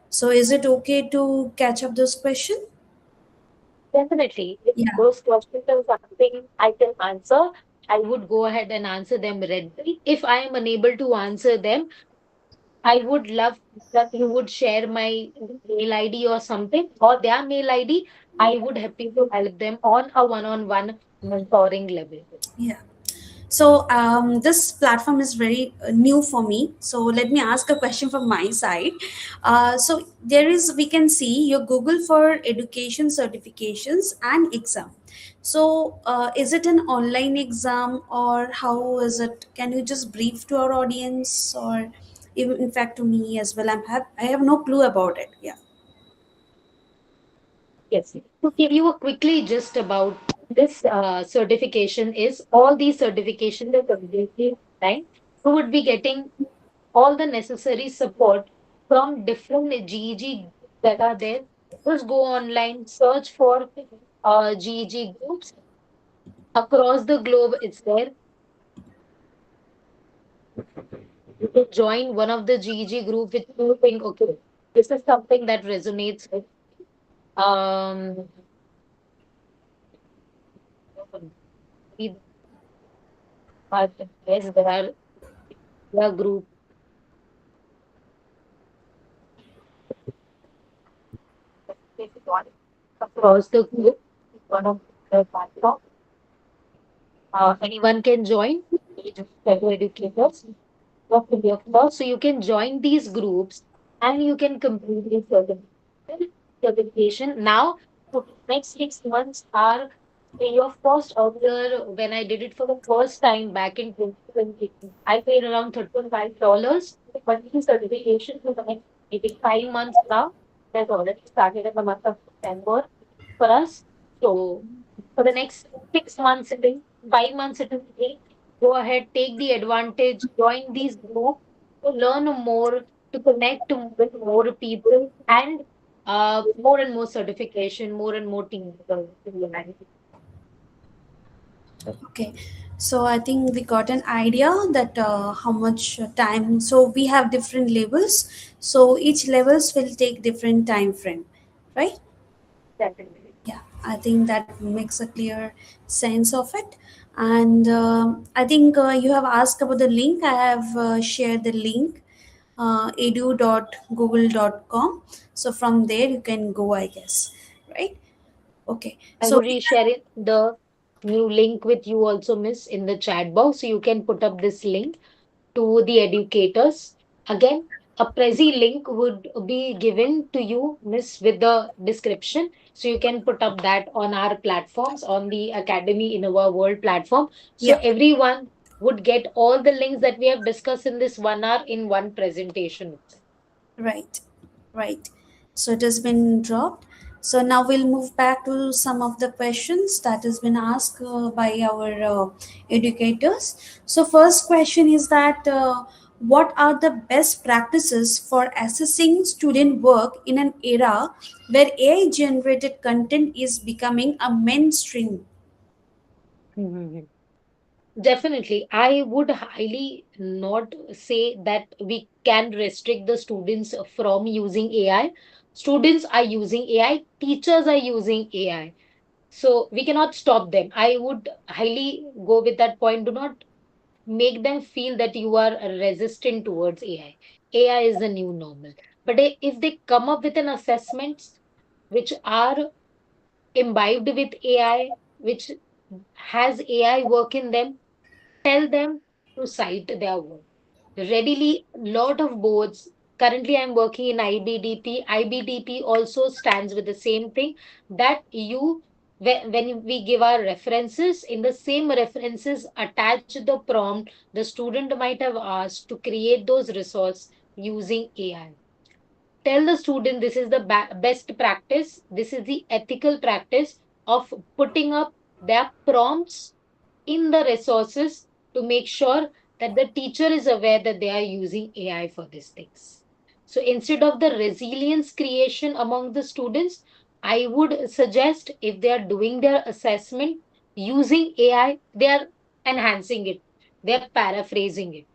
So is it okay to catch up those questions? Definitely. If Yeah. those questions are something I can answer, I would go ahead and answer them readily. If I am unable to answer them, I would love that you would share my mail ID or something or their mail ID. I would happy to help them on a one-on-one mentoring level. Yeah. So this platform is very new for me. So let me ask a question from my side. So there is, we can see your Google for education certifications and exam. So is it an online exam or how is it? Can you just brief to our audience or even in fact to me as well? I have no clue about it. Yeah. Yes. To give you a quickly just about this certification is all these certifications are completely online. You would be getting all the necessary support from different GEG that are there. Just go online, search for GEG groups across the globe. It's there. You can join one of the GEG group which you think, okay, this is something that resonates with. Um, but yes, there are groups across the globe. One of the platform. Anyone can join. Fellow educators of India first. So you can join these groups and you can complete the certification. Now, for the next 6 months are free of cost. Earlier, when I did it for the first time back in 2020, I paid around $35. But the certification for the next maybe 5 months now has already started in the month of September for us. So for the next 6 months, 5 months, it is free. Go ahead, take the advantage, join these groups to learn more, to connect with more people, and more and more certification, more and more team building. Okay, so I think we got an idea that how much time. So we have different levels. So each levels will take different time frame, right? Definitely. Yeah, I think that makes a clear sense of it. And I think you have asked about the link. I have shared the link edu.google.com. So from there you can go, I guess, right? Okay. I So would share it, the new link with you also, Miss, in the chat box. So you can put up this link to the educators. Again, a Prezi link would be given to you, Miss, with the description. So you can put up that on our platforms, on the Academy in our World platform. So yeah. everyone would get all the links that we have discussed in this 1 hour in one presentation. Right, right. So it has been dropped. So now we'll move back to some of the questions that has been asked by our educators. So first question is that what are the best practices for assessing student work in an era where AI generated content is becoming a mainstream? Mhm. Definitely. I would highly not say that we can restrict the students from using AI. Students are using AI, teachers are using AI. So we cannot stop them. I would highly go with that point. Do not make them feel that you are resistant towards AI. AI is the new normal. But if they come up with an assessments which are imbibed with AI, which has AI work in them, tell them to cite their work. Readily, lot of boards. Currently, I'm working in IBDP. IBDP also stands with the same thing that when we give our references, in the same references, attach the prompt, the student might have asked to create those resources using AI. Tell the student this is the best practice, this is the ethical practice of putting up their prompts in the resources to make sure that the teacher is aware that they are using AI for these things. So instead of the resilience creation among the students, I would suggest if they are doing their assessment using AI, they are enhancing it, they are paraphrasing it,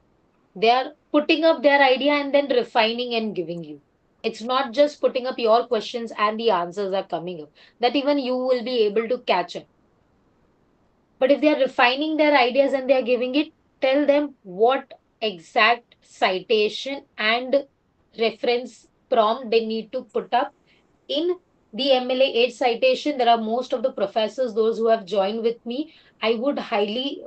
they are putting up their idea and then refining and giving you. It's not just putting up your questions and the answers are coming up, that even you will be able to catch up. But if they are refining their ideas and they are giving it, tell them what exact citation and reference prompt they need to put up in the MLA 8 citation. There are most of the professors, those who have joined with me. I would highly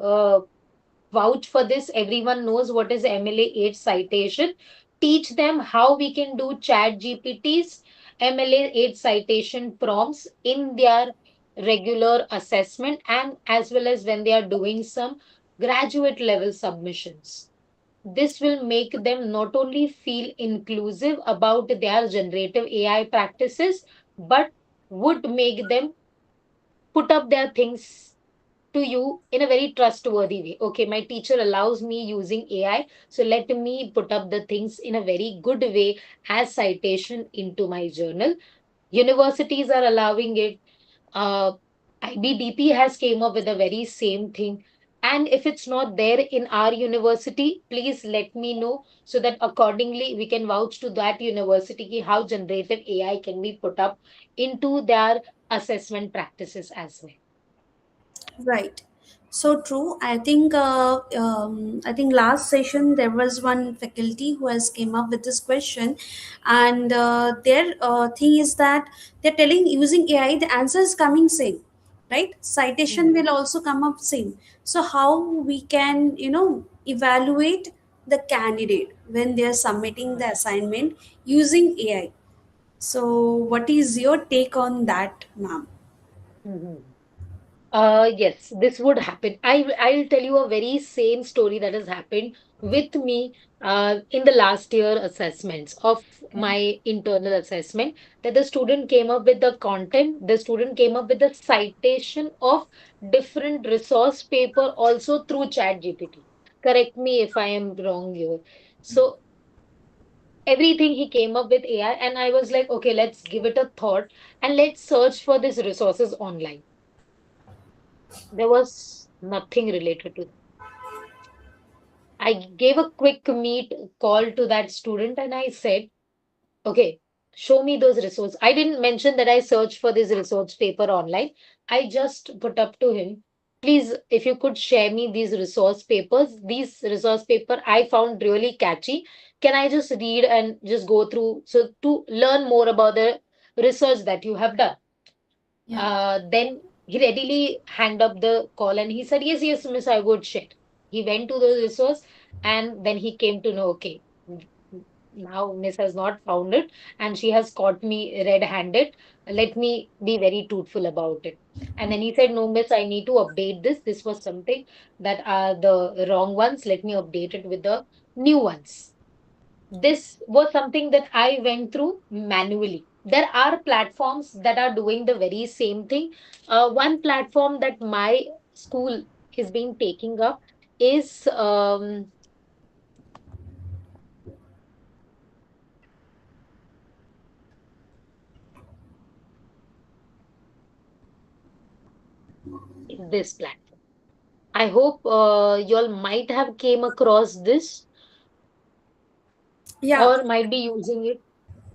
vouch for this. Everyone knows what is MLA 8 citation. Teach them how we can do chat GPT's MLA 8 citation prompts in their regular assessment and as well as when they are doing some graduate level submissions. This will make them not only feel inclusive about their generative AI practices, but would make them put up their things to you in a very trustworthy way. Okay, my teacher allows me using AI, so let me put up the things in a very good way as citation into my journal. Universities are allowing it. uh, IBDP has came up with the very same thing. And if it's not there in our university, please let me know so that accordingly we can vouch to that university ki how generative AI can be put up into their assessment practices as well. Right. So true. I think last session there was one faculty who has came up with this question, and their thing is that they're telling using AI the answer is coming same, right? Citation Mhm. will also come up same. So how we can evaluate the candidate when they are submitting the assignment using AI? So what is your take on that, ma'am? Mhm. Yes, this would happen. I'll tell you a very same story that has happened with me in the last year assessments of my internal assessment, that the student came up with the content, the student came up with the citation of different resource paper also through chat GPT. Correct me if I am wrong here. So everything he came up with AI, and I was like, okay, let's give it a thought and let's search for these resources online. There was nothing related to that. I gave a quick meet call to that student and I said, okay, show me those resources. I didn't mention that I searched for this resource paper online. I just put up to him, please, if you could share me these resource papers. These resource paper I found really catchy. Can I just read and just go through so to learn more about the research that you have done? Yeah. Then he readily hanged up the call and he said, yes, yes, miss, I would share. He went to the resource and then he came to know, okay, now miss has not found it and she has caught me red handed. Let me be very truthful about it. And then he said, no, miss, I need to update this. This was something that are the wrong ones. Let me update it with the new ones. This was something that I went through manually. There are platforms that are doing the very same thing. One platform that my school is being taking up is this platform. I hope you all might have came across this Yeah. or might be using it.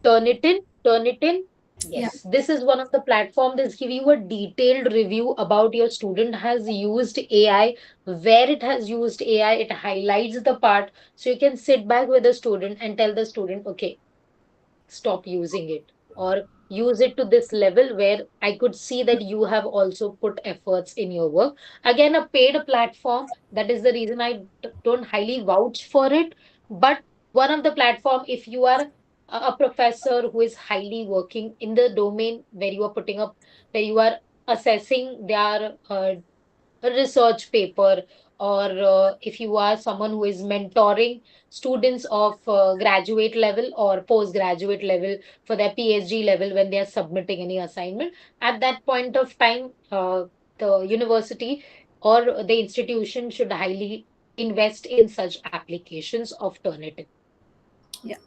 Turnitin. Yeah. Yes, this is one of the platform that's give you a detailed review about your student has used AI, where it has used AI. It highlights the part, so you can sit back with the student and tell the student, okay, stop using it, or use it to this level where I could see that you have also put efforts in your work. Again, a paid platform. That is the reason I don't highly vouch for it. But one of the platform, if you are a professor who is highly working in the domain where you are putting up, where you are assessing their a research paper, or if you are someone who is mentoring students of graduate level or postgraduate level for their PhD level when they are submitting any assignment, at that point of time, the university or the institution should highly invest in such applications of Turnitin. Yeah.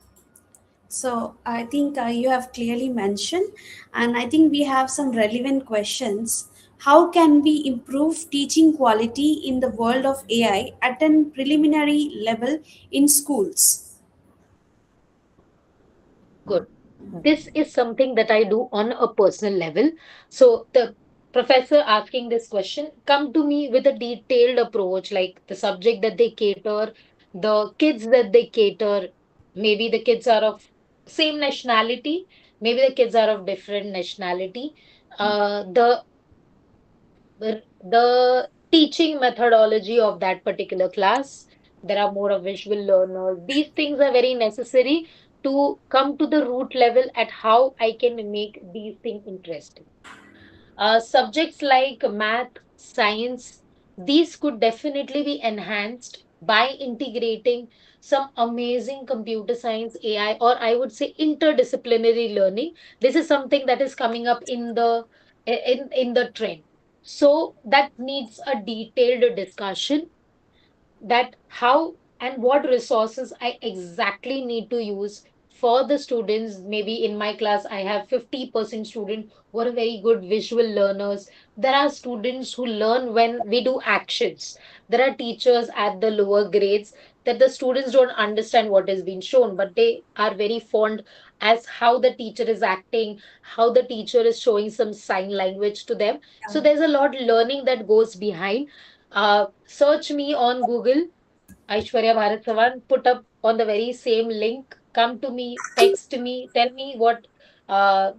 So I think you have clearly mentioned, and I think we have some relevant questions. How can we improve teaching quality in the world of AI at an preliminary level in schools? Good. This is something that I do on a personal level. So the professor asking this question come to me with a detailed approach, like the subject that they cater, the kids that they cater. Maybe the kids are of same nationality, maybe the kids are of different nationality. The teaching methodology of that particular class. There are more of visual learners. These things are very necessary to come to the root level at how I can make these things interesting. Subjects like math, science, these could definitely be enhanced by integrating some amazing computer science, AI, or I would say interdisciplinary learning. This is something that is coming up in the trend. So that needs a detailed discussion, that how and what resources I exactly need to use for the students. Maybe in my class, I have 50% student who are very good visual learners. There are students who learn when we do actions. There are teachers at the lower grades that the students don't understand what is being shown, but they are very fond as how the teacher is acting, how the teacher is showing some sign language to them. So there's a lot learning that goes behind. Search me on Google, Aishwarya Bharat Chavan, put up on the very same link. Come to me, text me, tell me what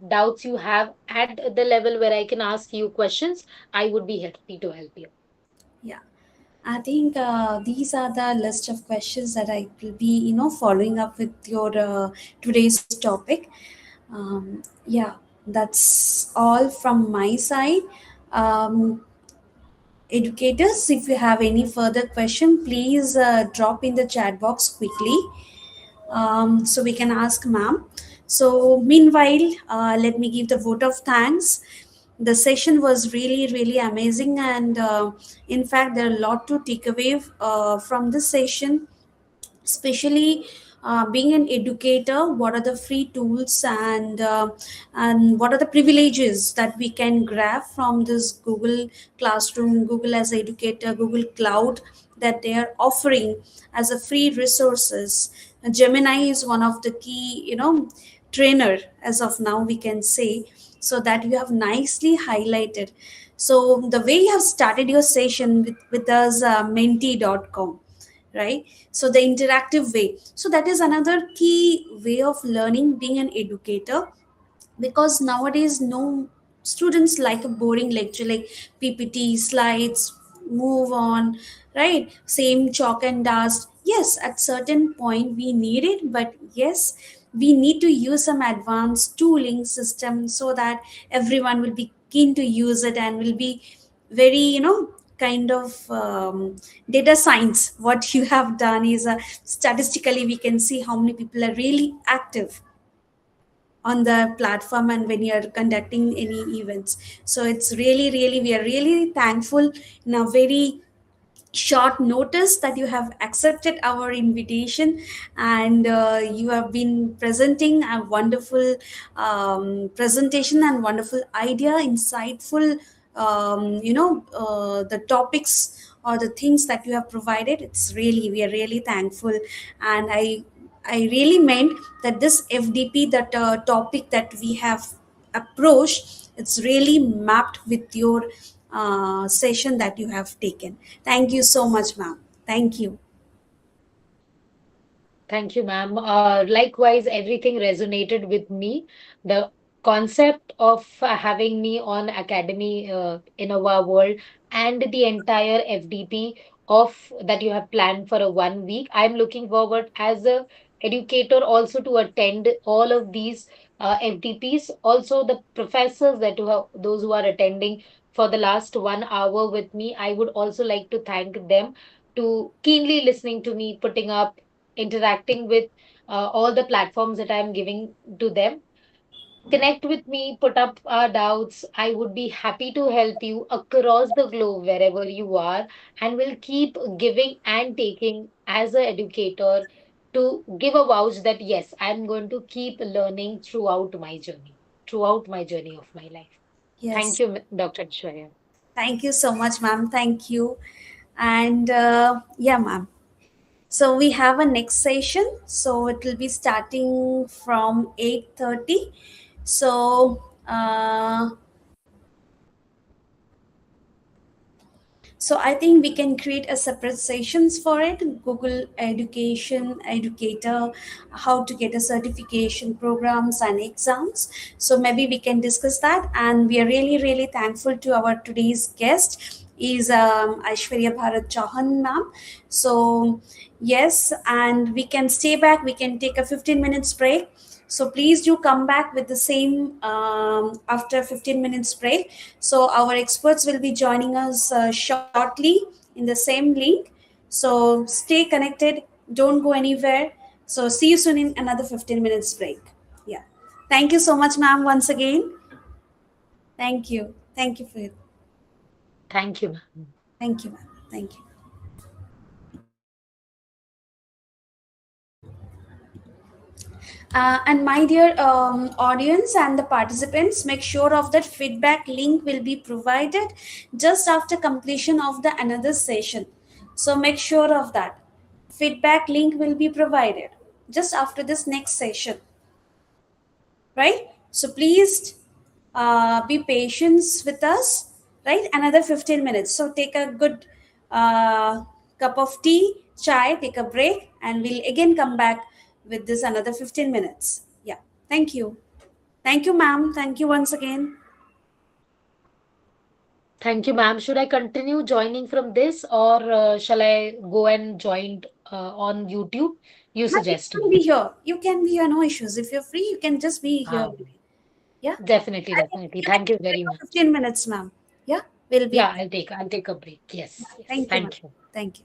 doubts you have at the level where I can ask you questions. I would be happy to help you. Yeah. I think these are the list of questions that I will be, following up with your today's topic. Yeah, that's all from my side. Um, Educators, if you have any further question, please drop in the chat box quickly, so we can ask ma'am. So meanwhile, let me give the vote of thanks. The session was really really amazing, and in fact there are a lot to take away from this session, especially being an educator. What are the free tools, and what are the privileges that we can grab from this Google Classroom, Google as Educator, Google Cloud, that they are offering as a free resources. Gemini is one of the key, trainer as of now, we can say. So that you have nicely highlighted. So the way you have started your session with us, menti.com, right? So the interactive way, so that is another key way of learning, being an educator. Because nowadays no students like a boring lecture, like PPT slides, move on, right? Same chalk and dust. Yes, at certain point we need it, but yes, we need to use some advanced tooling system so that everyone will be keen to use it and will be very, kind of data science. What you have done is, statistically we can see how many people are really active on the platform and when you're conducting any events. So it's really really, we are really thankful in a very short notice that you have accepted our invitation, and you have been presenting a wonderful presentation and wonderful idea, insightful, the topics or the things that you have provided. It's really, we are really thankful. And I I really meant that this FDP, that topic that we have approached, it's really mapped with your session that you have taken. Thank you so much, ma'am. Thank you. Thank you, ma'am. Likewise, everything resonated with me. The concept of having me on Academy in our world and the entire FDP of that you have planned for a 1 week. I'm looking forward as a educator also to attend all of these FDPs. Also, the professors that you have, those who are attending for the last 1 hour with me, I would also like to thank them to keenly listening to me, putting up interacting with all the platforms that I'm giving to them. Connect with me, put up doubts. I would be happy to help you across the globe wherever you are, and will keep giving and taking as an educator to give a vouch that yes, I'm going to keep learning throughout my journey of my life. Thank Yes. you, Dr. Shreya. Thank you so much, ma'am. Thank you. And yeah, ma'am. So we have a next session. So it will be starting from 8:30. So so I think we can create a separate sessions for it. Google Education, Educator, how to get a certification programs and exams. So maybe we can discuss that. And we are really, really thankful to our today's guest is Aishwarya Bharat Chavan ma'am. So yes, and we can stay back. We can take a 15 minutes break. So please do come back with the same after 15 minutes break. So our experts will be joining us shortly in the same link. So stay connected. Don't go anywhere. So see you soon in another 15 minutes break. Yeah. Thank you so much, ma'am, once again. Thank you. Thank you for it. Thank you, ma'am. Thank you, ma'am. Thank you. And my dear audience and the participants, make sure of that feedback link will be provided just after completion of the another session. So make sure of that. Feedback link will be provided just after this next session, right? So please be patient with us, right? Another 15 minutes. So take a good cup of tea, chai, take a break, and we'll again come back with this another 15 minutes. Yeah. Thank you. Thank you, ma'am. Thank you once again. Thank you, ma'am. Should I continue joining from this or shall I go and join on YouTube? You Ma'am, you suggest can me. be here. You can be here, no issues. If you're free, you can just be here. Yeah. Definitely, I think definitely. you can Thank you take very a much. 15 minutes, ma'am. Yeah. We'll be Yeah, back. I'll take a break. Yes, yes. Thank you, ma'am. Thank you. Thank you.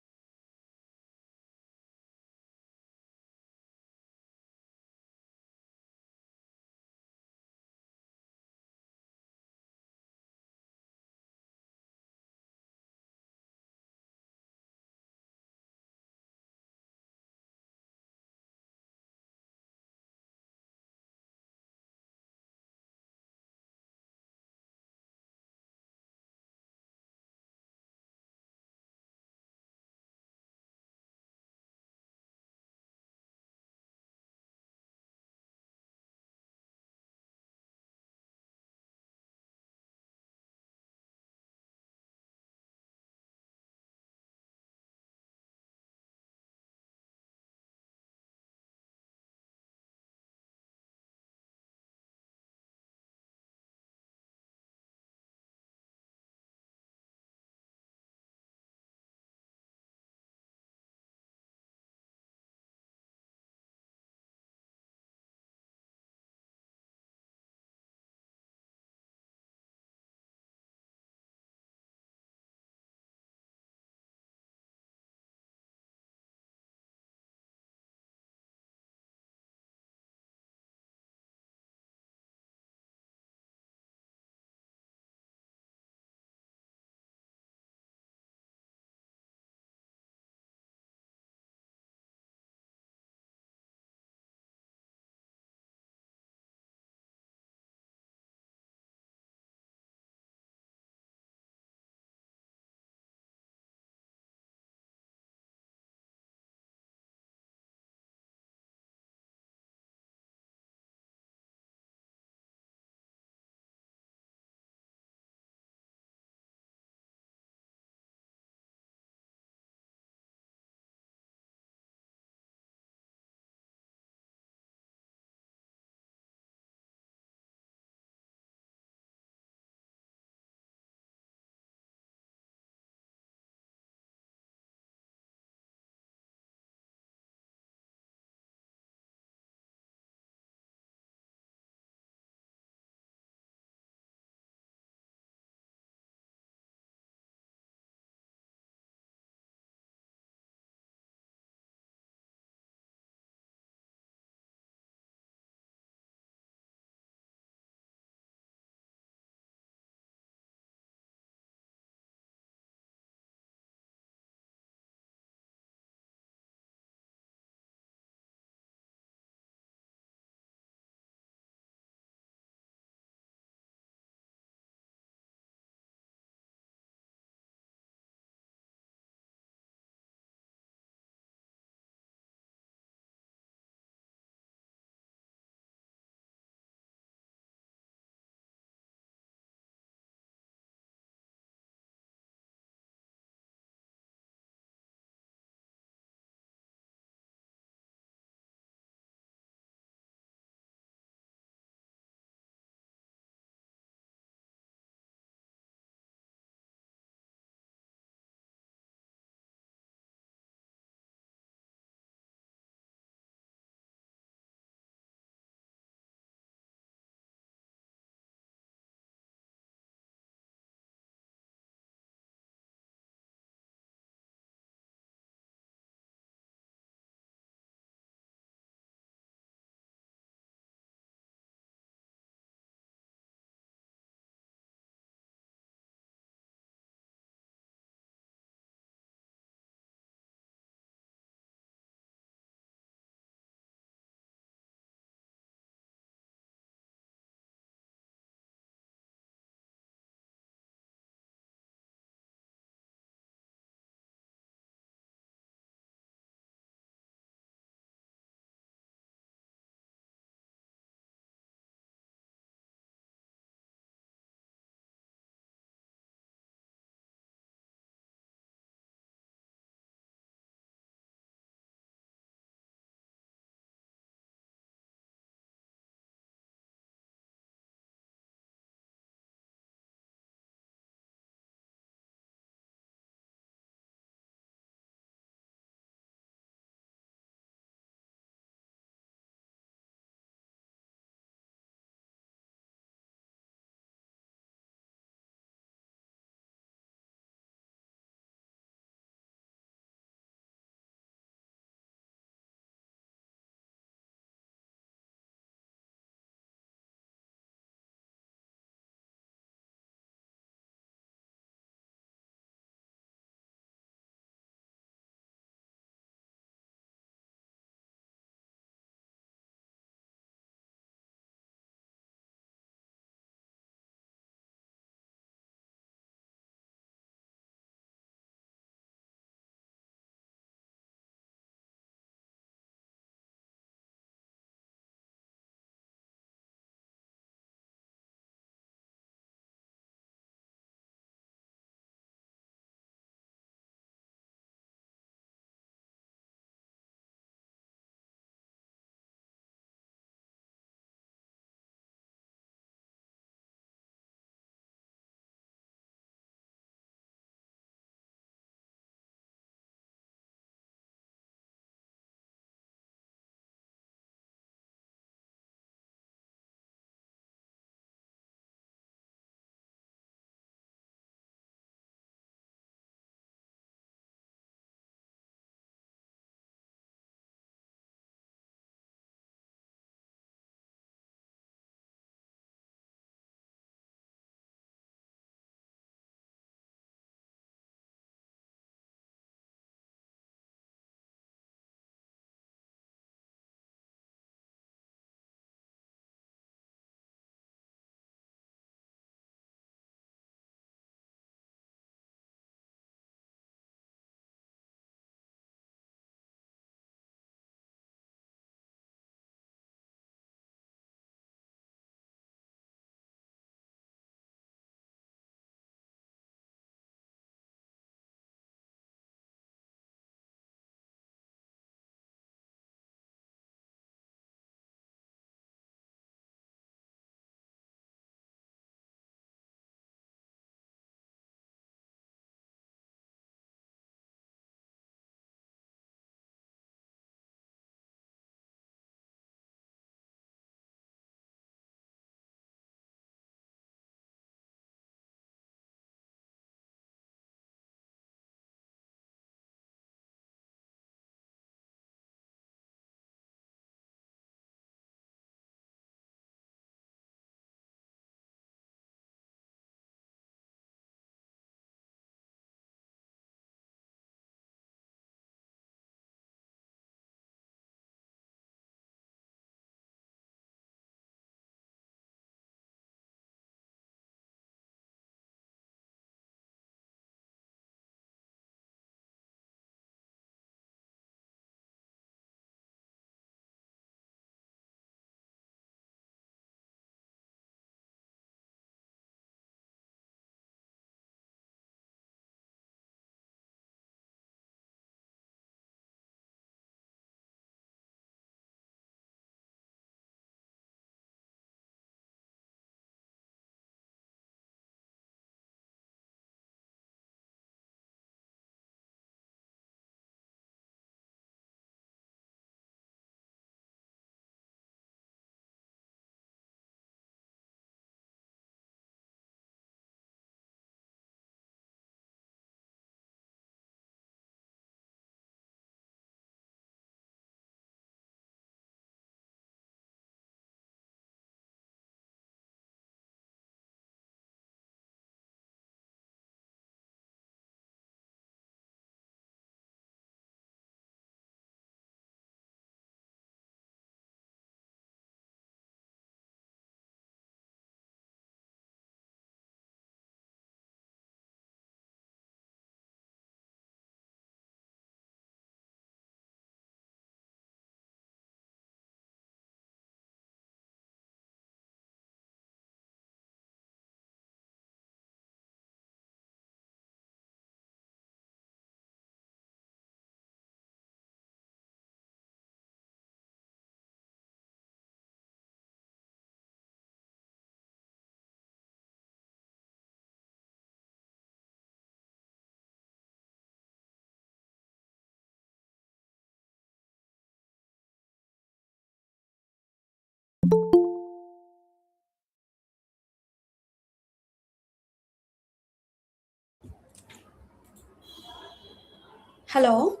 Hello.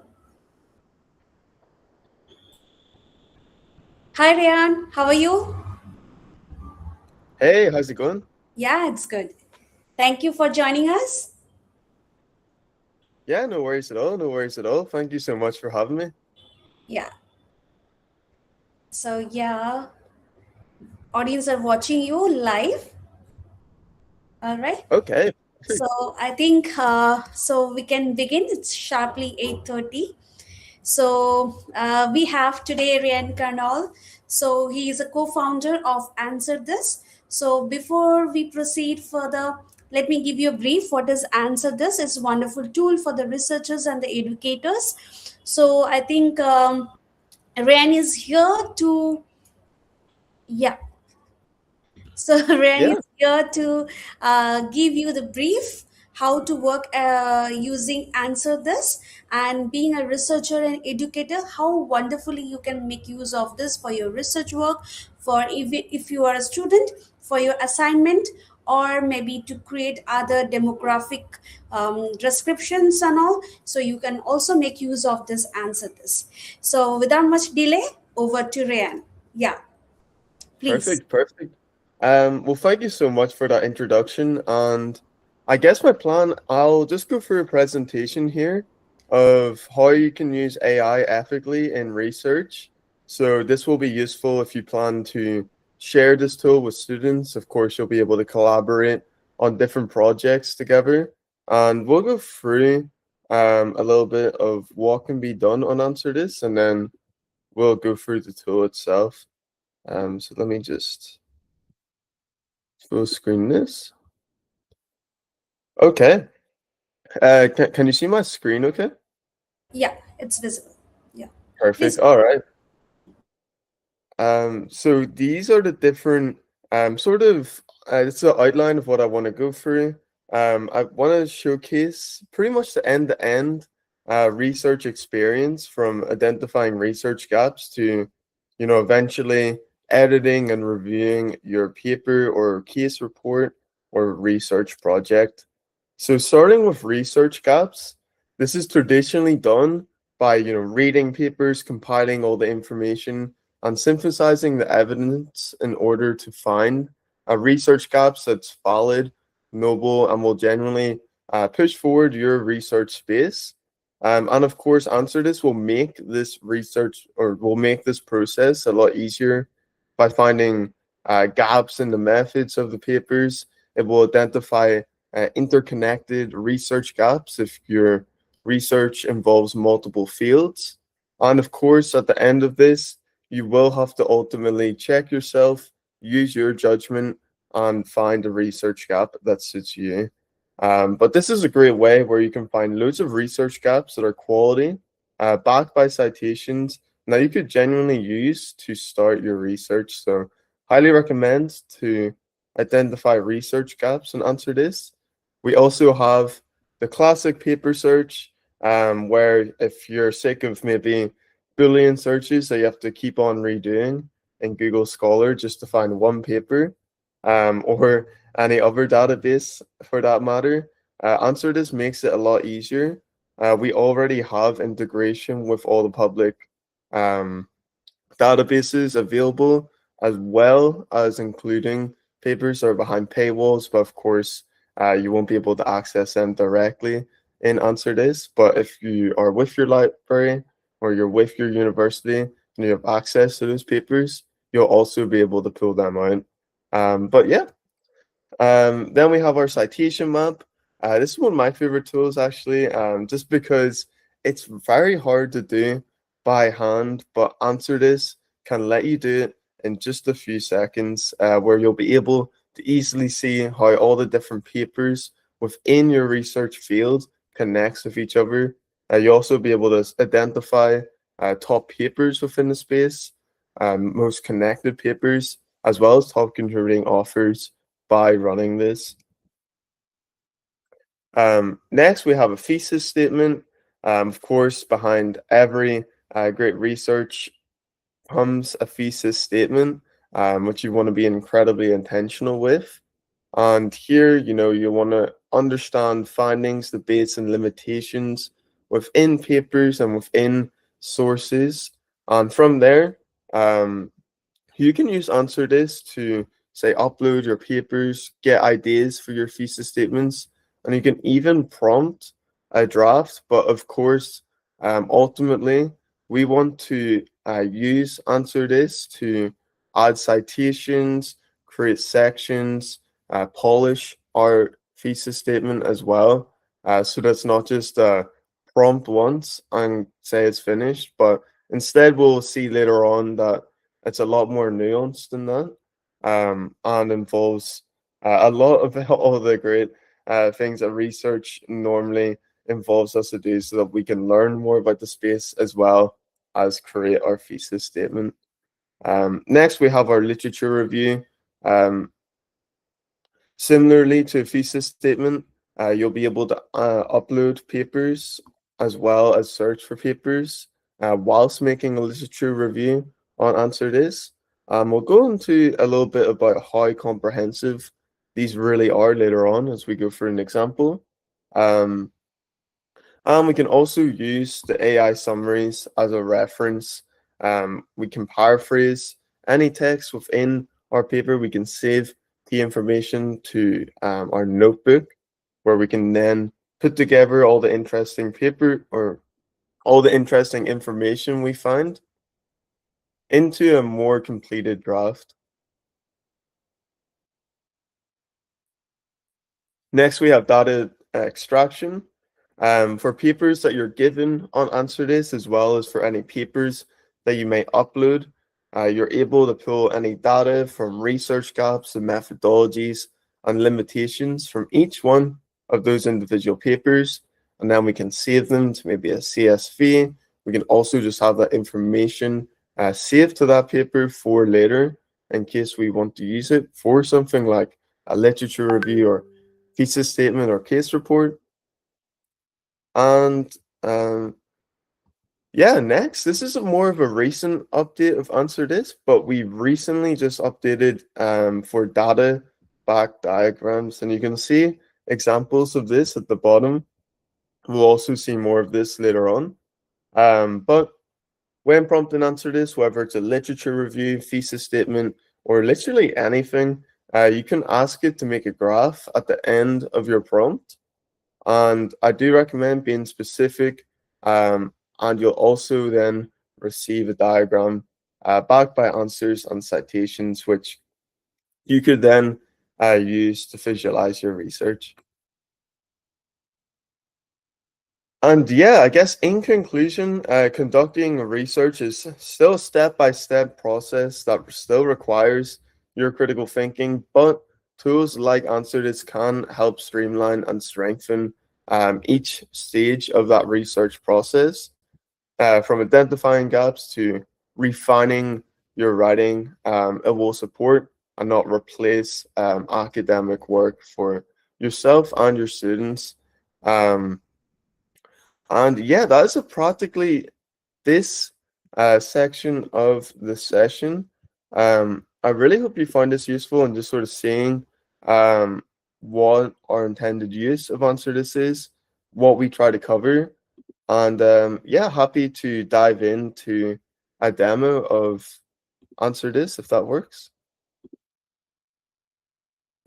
Hi, Ryan. How are you? Hey, how's it going? Yeah, it's good. Thank you for joining us. Yeah, no worries at all. No worries at all. Thank you so much for having me. Yeah. So, yeah, audience are watching you live. All right. Okay, So, perfect. I think so we can begin. It's sharply 8:30. So we have today Ryan Karnal. So he is a co-founder of Answer This. So before we proceed further, let me give you a brief. What is Answer This? It's a wonderful tool for the researchers and the educators. So I think Ryan is here to, yeah, so Ryan Yeah, is here to give you the brief how to work using Answer This, and being a researcher and educator, how wonderfully you can make use of this for your research work, for if you are a student, for your assignment, or maybe to create other demographic descriptions and all. So you can also make use of this Answer This. So without much delay, over to Ryan. Yeah, please. perfect, perfect. Well, thank you so much for that introduction. And I guess my plan, I'll just go through a presentation here of how you can use AI ethically in research. So this will be useful if you plan to share this tool with students. Of course, you'll be able to collaborate on different projects together. And we'll go through a little bit of what can be done on Answer This, and then we'll go through the tool itself. So let me just full screen this. Okay. Can you see my screen okay? Yeah, it's visible. Yeah. Please Perfect. go. All right. So these are the different sort of it's the outline of what I want to go through. I want to showcase pretty much the end-to-end research experience from identifying research gaps to, eventually editing and reviewing your paper or case report or research project. So starting with research gaps, this is traditionally done by, reading papers, compiling all the information on synthesizing the evidence in order to find research gaps that's valid, noble, and will genuinely push forward your research space. And of course, Answer This will make this research or will make this process a lot easier by finding gaps in the methods of the papers. It will identify interconnected research gaps if your research involves multiple fields. And of course, at the end of this, you will have to ultimately check yourself, use your judgment, and find a research gap that suits you. But this is a great way where you can find loads of research gaps that are quality, backed by citations, that you could genuinely use to start your research. So, highly recommend to identify research gaps and Answer This. We also have the classic paper search, where if you're sick of maybe Boolean searches that you have to keep on redoing in Google Scholar just to find one paper, or any other database for that matter. Answer This makes it a lot easier. We already have integration with all the public um, databases available, as well as including papers that are behind paywalls. But of course, you won't be able to access them directly in Answer This. But if you are with your library or you're with your university and you have access to those papers, you'll also be able to pull them out. But yeah, then we have our citation map. This is one of my favorite tools actually, just because it's very hard to do by hand, but Answer This can let you do it in just a few seconds, where you'll be able to easily see how all the different papers within your research field connects with each other. You'll also be able to identify top papers within the space, most connected papers, as well as top contributing authors by running this. Next, we have a thesis statement. Of course, behind every great research comes a thesis statement, which you want to be incredibly intentional with. And here, you want to understand findings, debates, and limitations within papers and within sources. And from there, you can use AnswerThis to say upload your papers, get ideas for your thesis statements, and you can even prompt a draft. But of course, ultimately, we want to use AnswerThis to add citations, create sections, polish our thesis statement as well. So that's not just prompt once and say it's finished, but instead we'll see later on that it's a lot more nuanced than that, and involves a lot of all the great things that research normally involves us to do so that we can learn more about the space as well as create our thesis statement. Next, we have our literature review. Similarly to a thesis statement, you'll be able to upload papers as well as search for papers whilst making a literature review on AnswerThis. We'll go into a little bit about how comprehensive these really are later on as we go through an example. Um, and we can also use the AI summaries as a reference. We can paraphrase any text within our paper. We can save key information to our notebook, where we can then put together all the interesting paper or all the interesting information we find into a more completed draft. Next, we have data extraction. For papers that you're given on AnswerThis, as well as for any papers that you may upload, you're able to pull any data from research gaps and methodologies and limitations from each one of those individual papers, and then we can save them to maybe a CSV. We can also just have that information saved to that paper for later in case we want to use it for something like a literature review or thesis statement or case report. And yeah, next, this is more of a recent update of AnswerThis, but we recently just updated for data back diagrams, and you can see examples of this at the bottom. We'll also see more of this later on. But when prompting AnswerThis, whether it's a literature review, thesis statement, or literally anything, you can ask it to make a graph at the end of your prompt. And I do recommend being specific, and you'll also then receive a diagram backed by answers and citations, which you could then use to visualize your research. And yeah, I guess in conclusion, conducting research is still a step-by-step process that still requires your critical thinking, but tools like AnswerThis can help streamline and strengthen each stage of that research process, from identifying gaps to refining your writing. It will support and not replace academic work for yourself and your students. And yeah, that is practically this section of the session. I really hope you find this useful and just sort of seeing what our intended use of AnswerThis is, what we try to cover. And yeah, happy to dive into a demo of AnswerThis if that works.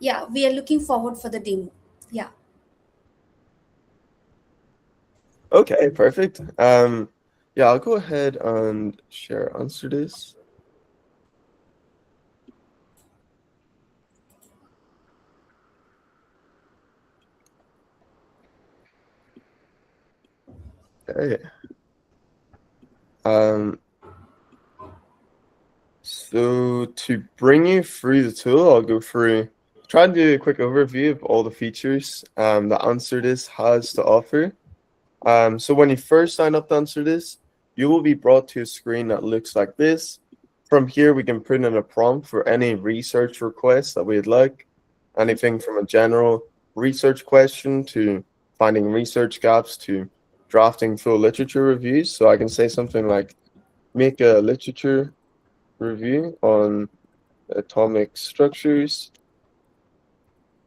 Yeah, we are looking forward for the demo. Yeah. Okay, perfect. Yeah, I'll go ahead and share AnswerThis. Okay. Um, So to bring you through the tool, I'll go through, try and do a quick overview of all the features that AnswerThis has to offer. So when you first sign up to AnswerThis, you will be brought to a screen that looks like this. From here, we can put in a prompt for any research requests that we'd like, anything from a general research question to finding research gaps to drafting full literature reviews. So I can say something like, make a literature review on atomic structures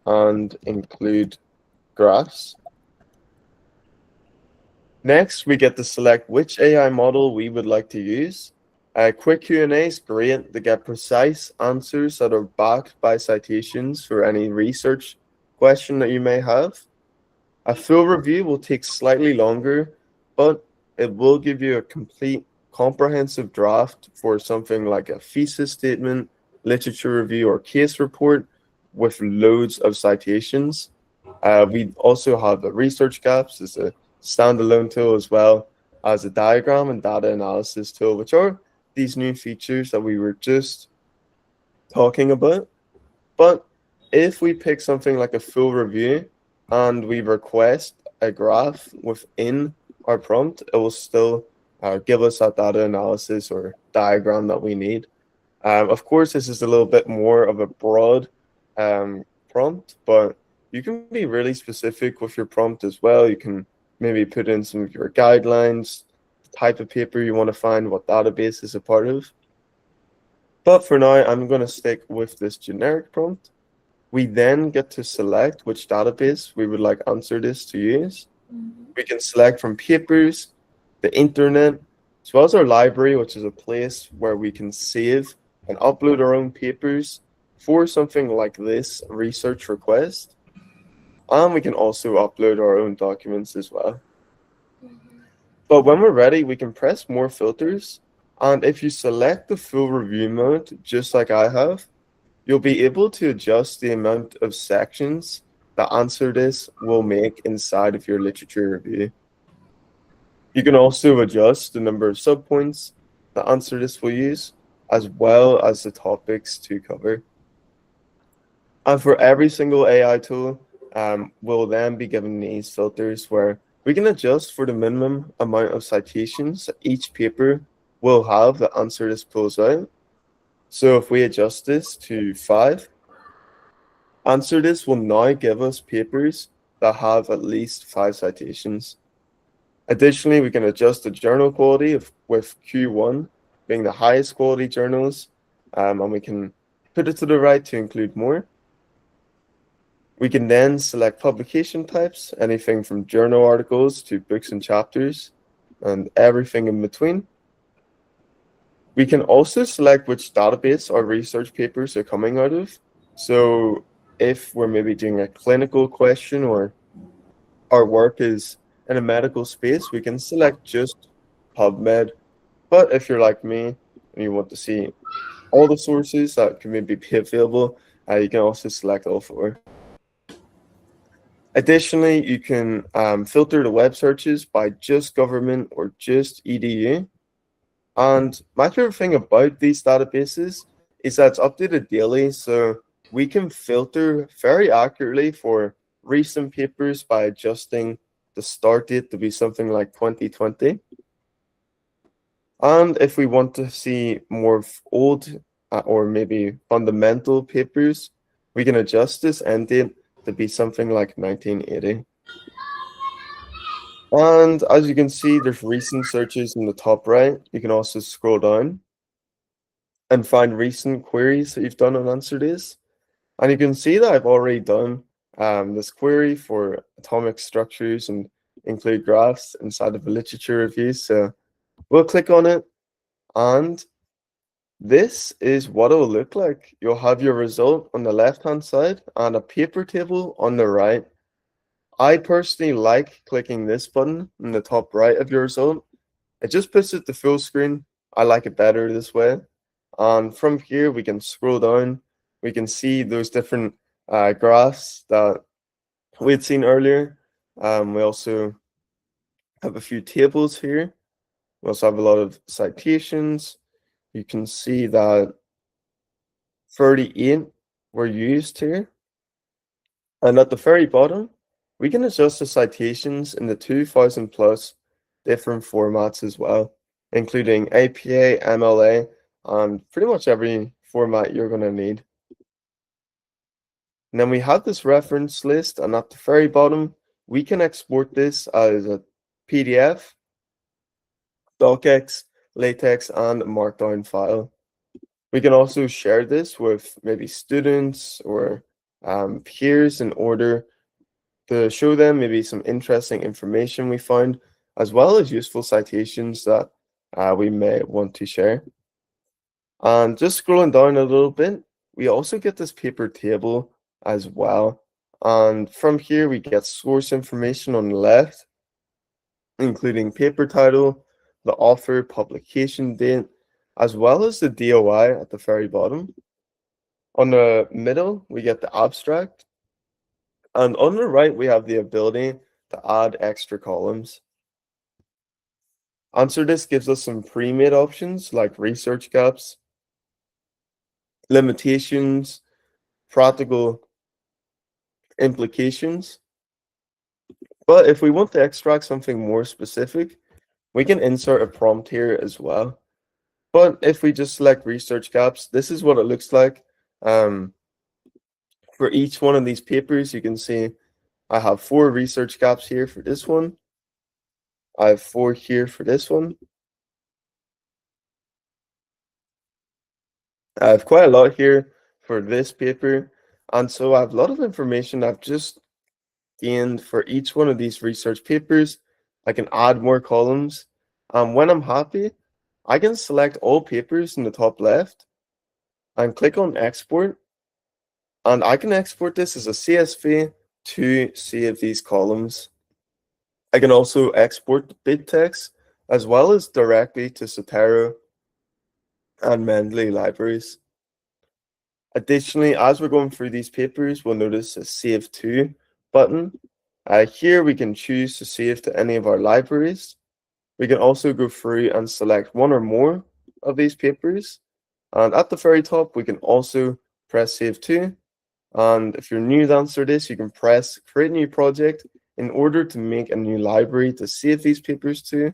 and include graphs. Next, we get to select which AI model we would like to use. A quick Q&A is great to get precise answers that are backed by citations for any research question that you may have. A full review will take slightly longer, but it will give you a complete, comprehensive draft for something like a thesis statement, literature review, or case report with loads of citations. We also have the research gaps as a standalone tool, as well as a diagram and data analysis tool, which are these new features that we were just talking about. But if we pick something like a full review and we request a graph within our prompt, it will still give us that data analysis or diagram that we need. Of course, this is a little bit more of a broad prompt, but you can be really specific with your prompt as well. You can maybe put in some of your guidelines, the type of paper you want to find, what database is a part of. But for now, I'm going to stick with this generic prompt. We then get to select which database we would like AnswerThis to use. We can select from papers, the internet, as well as our library, which is a place where we can save and upload our own papers for something like this research request. And we can also upload our own documents as well. But when we're ready, we can press more filters. And if you select the full review mode, just like I have, you'll be able to adjust the amount of sections that AnswerThis will make inside of your literature review. You can also adjust the number of subpoints that AnswerThis will use, as well as the topics to cover. And for every single AI tool, we'll then be given these filters where we can adjust for the minimum amount of citations that each paper will have that AnswerThis pulls out. So if we adjust this to 5, AnswerThis will now give us papers that have at least 5 citations. Additionally, we can adjust the journal quality with Q1 being the highest quality journals, and we can put it to the right to include more. We can then select publication types, anything from journal articles to books and chapters, and everything in between. We can also select which database our research papers are coming out of. So if we're maybe doing a clinical question or our work is in a medical space, we can select just PubMed. But if you're like me and you want to see all the sources that can maybe be available, you can also select all 4. Additionally, you can filter the web searches by just government or just EDU. And my favorite thing about these databases is that it's updated daily, so we can filter very accurately for recent papers by adjusting the start date to be something like 2020. And if we want to see more old or maybe fundamental papers, we can adjust this end date to be something like 1980. And as you can see, there's recent searches in the top right. You can also scroll down and find recent queries that you've done on AnswerThis. And you can see that I've already done this query for atomic structures and include graphs inside of a literature review. So we'll click on it, and this is what it will look like. You'll have your result on the left-hand side and a paper table on the right. I personally like clicking this button in the top right of your result. It just puts it to full screen. I like it better this way. And from here, we can scroll down. We can see those different graphs that we had seen earlier. We also have a few tables here. We also have a lot of citations. You can see that 38 were used here. And at the very bottom, we can adjust the citations in the 2000 plus different formats as well, including APA, MLA, and pretty much every format you're going to need. And then we have this reference list, and at the very bottom, we can export this as a PDF, docx, latex, and markdown file. We can also share this with maybe students or peers in order to show them maybe some interesting information we found, as well as useful citations that we may want to share. And just scrolling down a little bit, we also get this paper table as well. And from here, we get source information on the left, including paper title, the author, publication date, as well as the DOI at the very bottom. On the middle, we get the abstract. And on the right, we have the ability to add extra columns. AnswerThis gives us some pre-made options like research gaps, limitations, practical implications. But if we want to extract something more specific, we can insert a prompt here as well. But if we just select research gaps, this is what it looks like. For each one of these papers, you can see I have 4 research gaps here for this one. I have 4 here for this one. I have quite a lot here for this paper. And so I have a lot of information I've just gained for each one of these research papers. I can add more columns. When I'm happy, I can select all papers in the top left and click on export. And I can export this as a CSV to save these columns. I can also export the bit text as well as directly to Zotero and Mendeley libraries. Additionally, as we're going through these papers, we'll notice a Save To button. Here we can choose to save to any of our libraries. We can also go through and select one or more of these papers. And at the very top, we can also press Save To. And if you're new to AnswerThis, you can press Create New Project in order to make a new library to save these papers to.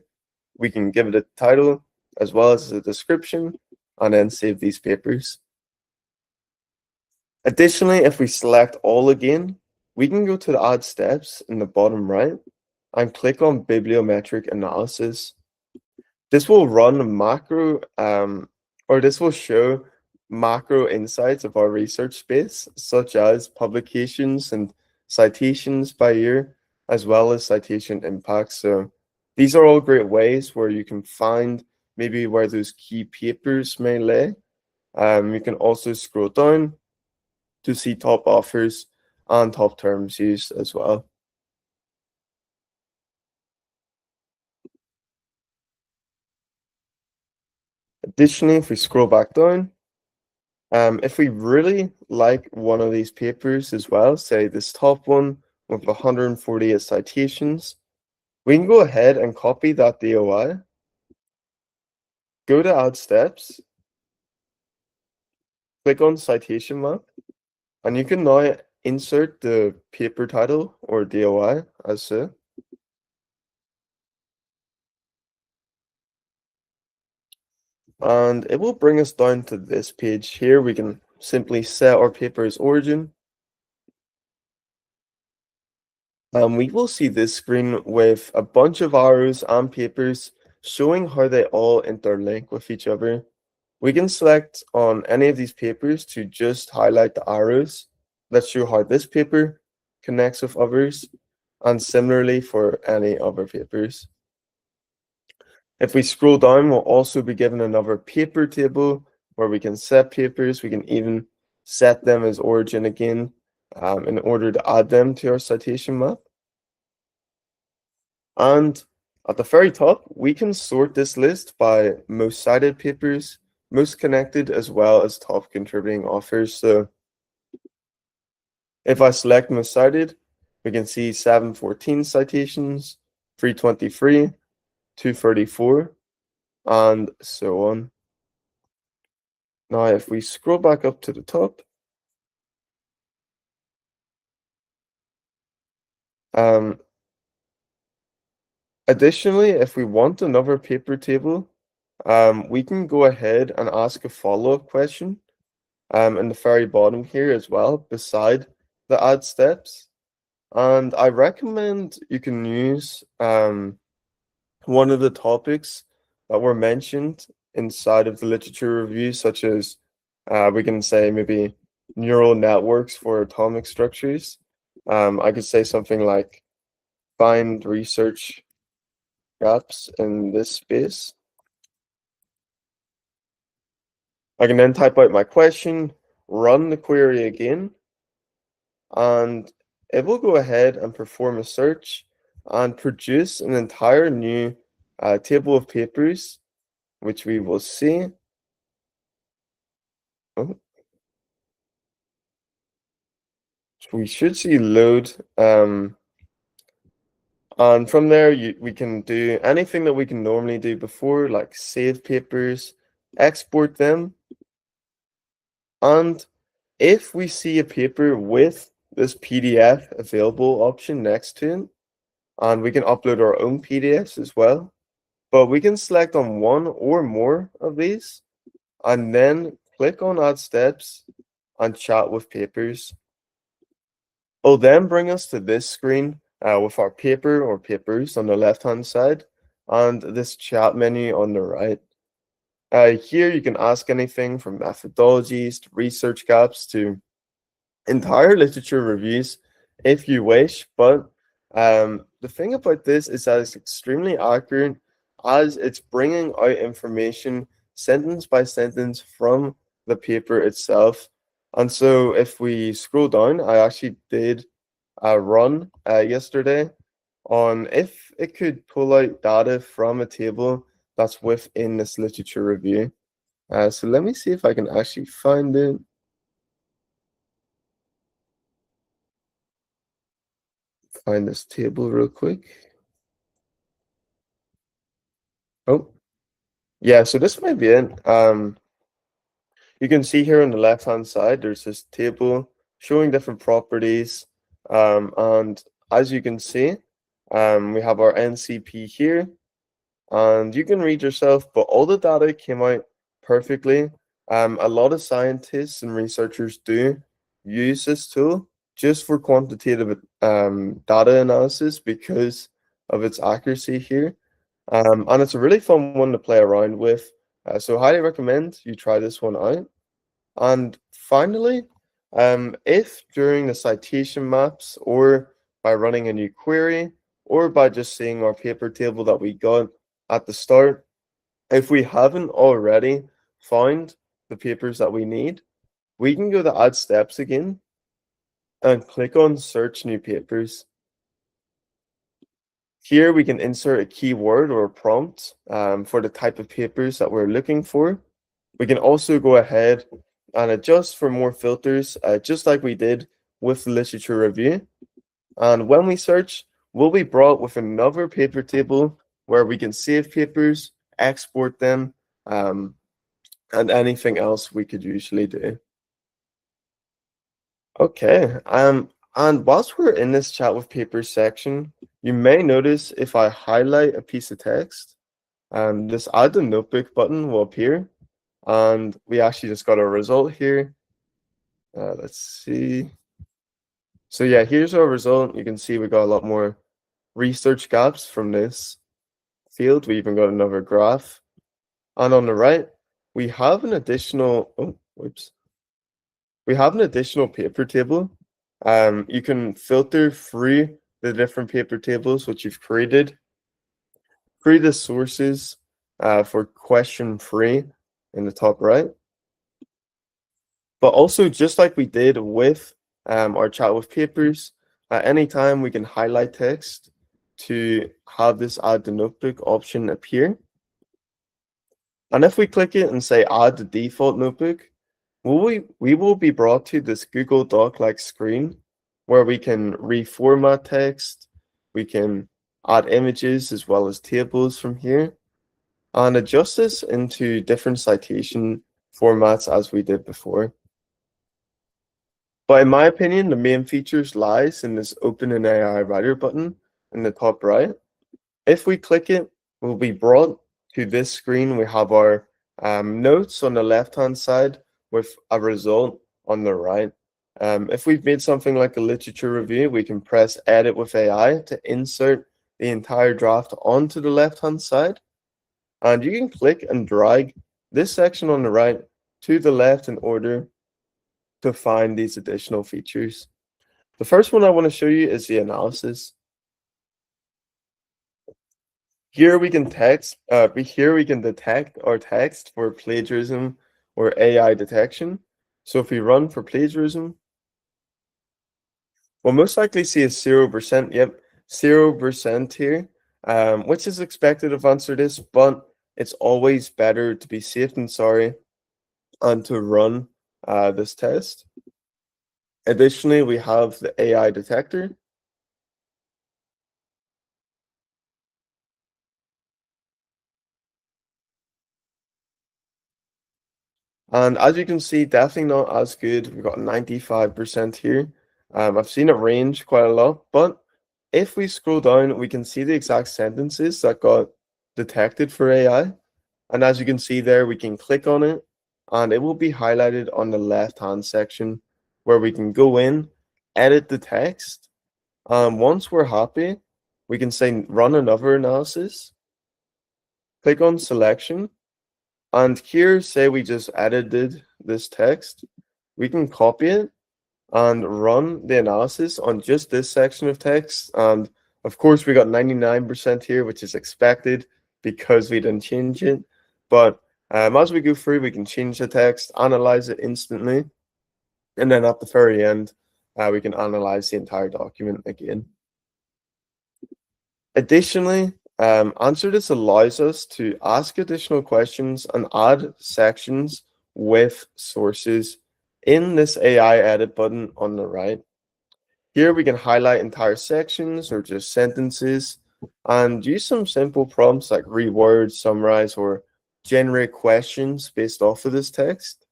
We can give it a title as well as a description and then save these papers. Additionally, if we select all again, we can go to the Add Steps in the bottom right and click on Bibliometric Analysis. This will run a macro, or this will show macro insights of our research space, such as publications and citations by year, as well as citation impacts. So these are all great ways where you can find maybe where those key papers may lay. You can also scroll down to see top authors and top terms used as well. Additionally, if we scroll back down, if we really like one of these papers as well, say this top one with 148 citations, we can go ahead and copy that DOI, go to Add Steps, click on Citation Map, and you can now insert the paper title or DOI as so. And it will bring us down to this page here. We can simply set our paper's origin. We will see this screen with a bunch of arrows and papers showing how they all interlink with each other. We can select on any of these papers to just highlight the arrows that show how this paper connects with others, and similarly for any other papers. If we scroll down, we'll also be given another paper table where we can set papers. We can even set them as origin again in order to add them to our citation map. And at the very top, we can sort this list by most cited papers, most connected, as well as top contributing authors. So if I select most cited, we can see 714 citations, 323, 234, and so on. Now, if we scroll back up to the top, additionally, if we want another paper table, we can go ahead and ask a follow-up question in the very bottom here as well, beside the add steps. And I recommend you can use one of the topics that were mentioned inside of the literature review, such as we can say maybe neural networks for atomic structures. I could say something like find research gaps in this space. I can then type out my question, run the query again, and it will go ahead and perform a search and produce an entire new table of papers, which we will see. Oh, so we should see load. And from there, we can do anything that we can normally do before, like save papers, export them, and if we see a paper with this PDF available option next to it, and we can upload our own PDFs as well, but we can select on one or more of these, and then click on Add Steps and Chat with Papers. It'll then bring us to this screen with our paper or papers on the left-hand side and this chat menu on the right. Here you can ask anything from methodologies to research gaps to entire literature reviews if you wish, but the thing about this is that it's extremely accurate as it's bringing out information sentence by sentence from the paper itself. And so if we scroll down, I actually did a run yesterday on if it could pull out data from a table that's within this literature review. So let me see if I can actually find it. Find this table real quick. Oh, yeah, so this might be it. You can see here on the left-hand side, there's this table showing different properties. And as you can see, we have our NCP here, and you can read yourself, but all the data came out perfectly. A lot of scientists and researchers do use this tool just for quantitative data analysis because of its accuracy here. And it's a really fun one to play around with. So highly recommend you try this one out. And finally, if during the citation maps or by running a new query or by just seeing our paper table that we got at the start, if we haven't already found the papers that we need, we can go to Add Steps again and click on Search New Papers. Here we can insert a keyword or a prompt for the type of papers that we're looking for. We can also go ahead and adjust for more filters, just like we did with the literature review. And when we search, we'll be brought with another paper table where we can save papers, export them, and anything else we could usually do. Okay, and whilst we're in this chat with papers section, you may notice if I highlight a piece of text, this add to notebook button will appear, and we actually just got a result here. Let's see. So yeah, here's our result. You can see we got a lot more research gaps from this field. We even got another graph. And on the right, we have an additional, we have an additional paper table. You can filter through the different paper tables which you've created through the sources for question 3 in the top right. But also, just like we did with our chat with papers, at any time we can highlight text to have this add the notebook option appear. And if we click it and say add the default notebook, we will be brought to this Google Doc-like screen where we can reformat text, we can add images as well as tables from here, and adjust this into different citation formats as we did before. But in my opinion, the main features lies in this Open an AI Writer button in the top right. If we click it, we'll be brought to this screen. We have our notes on the left-hand side with a result on the right. If we've made something like a literature review, we can press Edit with AI to insert the entire draft onto the left-hand side. And you can click and drag this section on the right to the left in order to find these additional features. The first one I want to show you is the analysis. Here we can detect our text for plagiarism or AI detection. So if we run for plagiarism, we'll most likely see a 0%. Yep, 0% here, which is expected of AnswerThis, but it's always better to be safe than sorry and to run this test. Additionally, we have the AI detector. And as you can see, definitely not as good. We've got 95% here. I've seen it range quite a lot, but if we scroll down, we can see the exact sentences that got detected for AI. And as you can see there, we can click on it and it will be highlighted on the left-hand section where we can go in, edit the text. Once we're happy, we can say run another analysis, click on selection, and here, say we just edited this text, we can copy it and run the analysis on just this section of text. And of course, we got 99% here, which is expected because we didn't change it. But as we go through, we can change the text, analyze it instantly, and then at the very end, we can analyze the entire document again. Additionally, AnswerThis allows us to ask additional questions and add sections with sources in this AI edit button on the right. Here we can highlight entire sections or just sentences and use some simple prompts like reword, summarize, or generate questions based off of this text.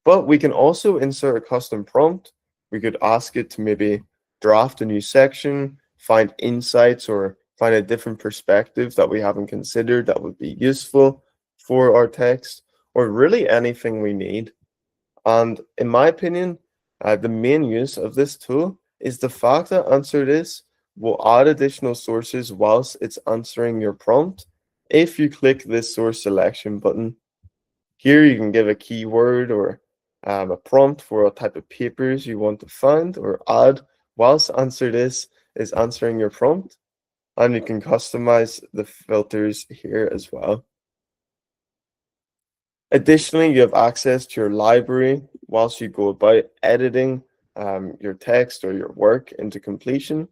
But we can also insert a custom prompt. We could ask it to maybe draft a new section, find insights, or find a different perspective that we haven't considered that would be useful for our text, or really anything we need. And in my opinion, the main use of this tool is the fact that AnswerThis will add additional sources whilst it's answering your prompt if you click this source selection button. Here you can give a keyword or a prompt for a type of papers you want to find or add whilst AnswerThis is answering your prompt. And you can customize the filters here as well. Additionally, you have access to your library whilst you go about editing your text or your work into completion.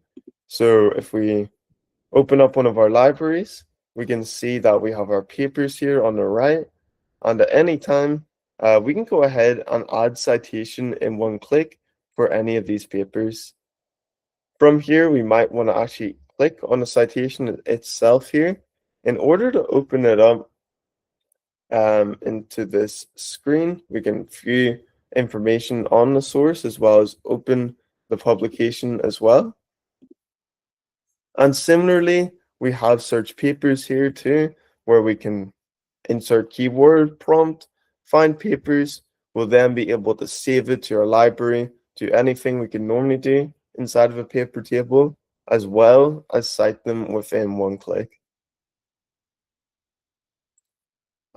So if we open up one of our libraries, we can see that we have our papers here on the right. And at any time, we can go ahead and add citation in one click for any of these papers. From here, we might want to actually click on the citation itself here in order to open it up into this screen. We can view information on the source as well as open the publication as well. And similarly, we have search papers here too, where we can insert keyword prompt, find papers. We'll then be able to save it to our library, do anything we can normally do inside of a paper table, as well as cite them within one click.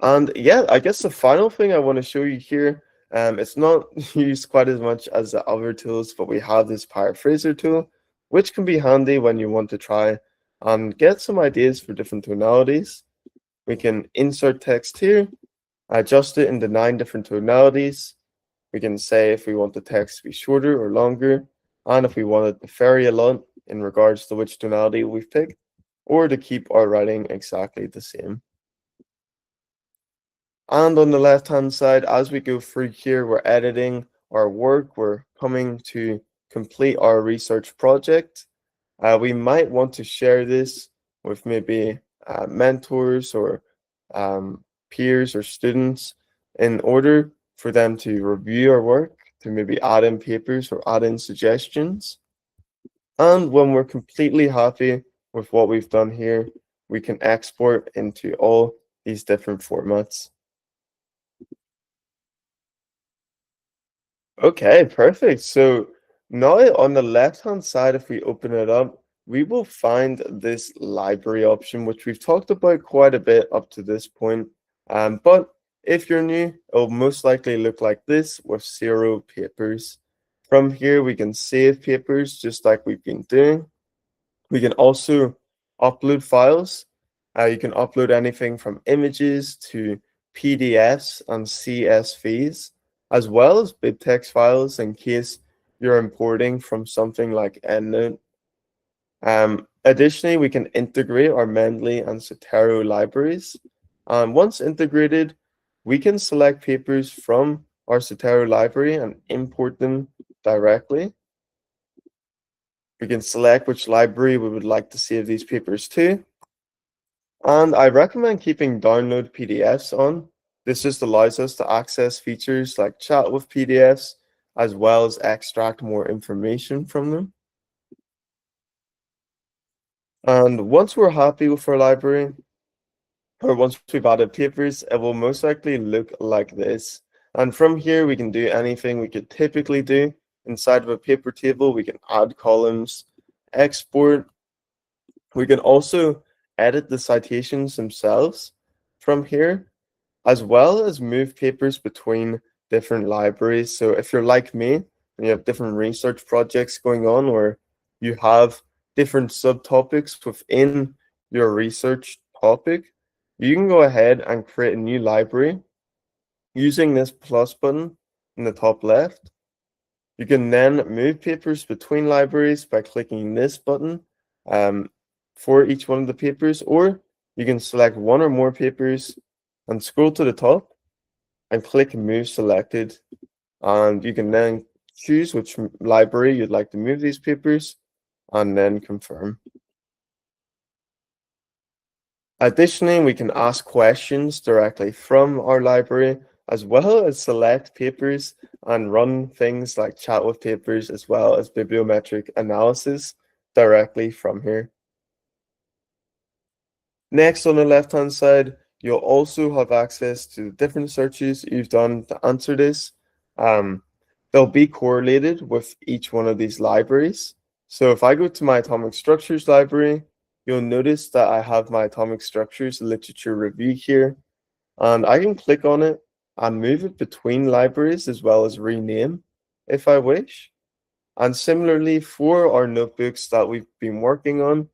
And yeah, I guess the final thing I want to show you here, it's not used quite as much as the other tools, but we have this paraphraser tool, which can be handy when you want to try and get some ideas for different tonalities. We can insert text here, adjust it into 9 different tonalities. We can say if we want the text to be shorter or longer, and if we want it to vary a lot in regards to which tonality we've picked, or to keep our writing exactly the same. And on the left-hand side, as we go through here, we're editing our work. We're coming to complete our research project. We might want to share this with maybe mentors or peers or students in order for them to review our work, to maybe add in papers or add in suggestions. And when we're completely happy with what we've done here, we can export into all these different formats. Okay, perfect. So now on the left-hand side, if we open it up, we will find this library option, which we've talked about quite a bit up to this point. But if you're new, it'll most likely look like this with 0 papers. From here, we can save papers just like we've been doing. We can also upload files. You can upload anything from images to PDFs and CSVs, as well as BibTeX files in case you're importing from something like EndNote. Additionally, we can integrate our Mendeley and Zotero libraries. Once integrated, we can select papers from our Zotero library and import them directly. We can select which library we would like to save these papers to. And I recommend keeping download PDFs on. This just allows us to access features like chat with PDFs, as well as extract more information from them. And once we're happy with our library, or once we've added papers, it will most likely look like this. And from here, we can do anything we could typically do. Inside of a paper table, we can add columns, export. We can also edit the citations themselves from here, as well as move papers between different libraries. So if you're like me and you have different research projects going on, or you have different subtopics within your research topic, you can go ahead and create a new library using this plus button in the top left. You can then move papers between libraries by clicking this button for each one of the papers, or you can select one or more papers and scroll to the top and click Move Selected. And you can then choose which library you'd like to move these papers and then confirm. Additionally, we can ask questions directly from our library, as well as select papers and run things like chat with papers, as well as bibliometric analysis directly from here. Next, on the left-hand side, you'll also have access to different searches you've done to answer this. They'll be correlated with each one of these libraries. So if I go to my atomic structures library, you'll notice that I have my atomic structures literature review here, and I can click on it and move it between libraries, as well as rename if I wish. And similarly, for our notebooks that we've been working on,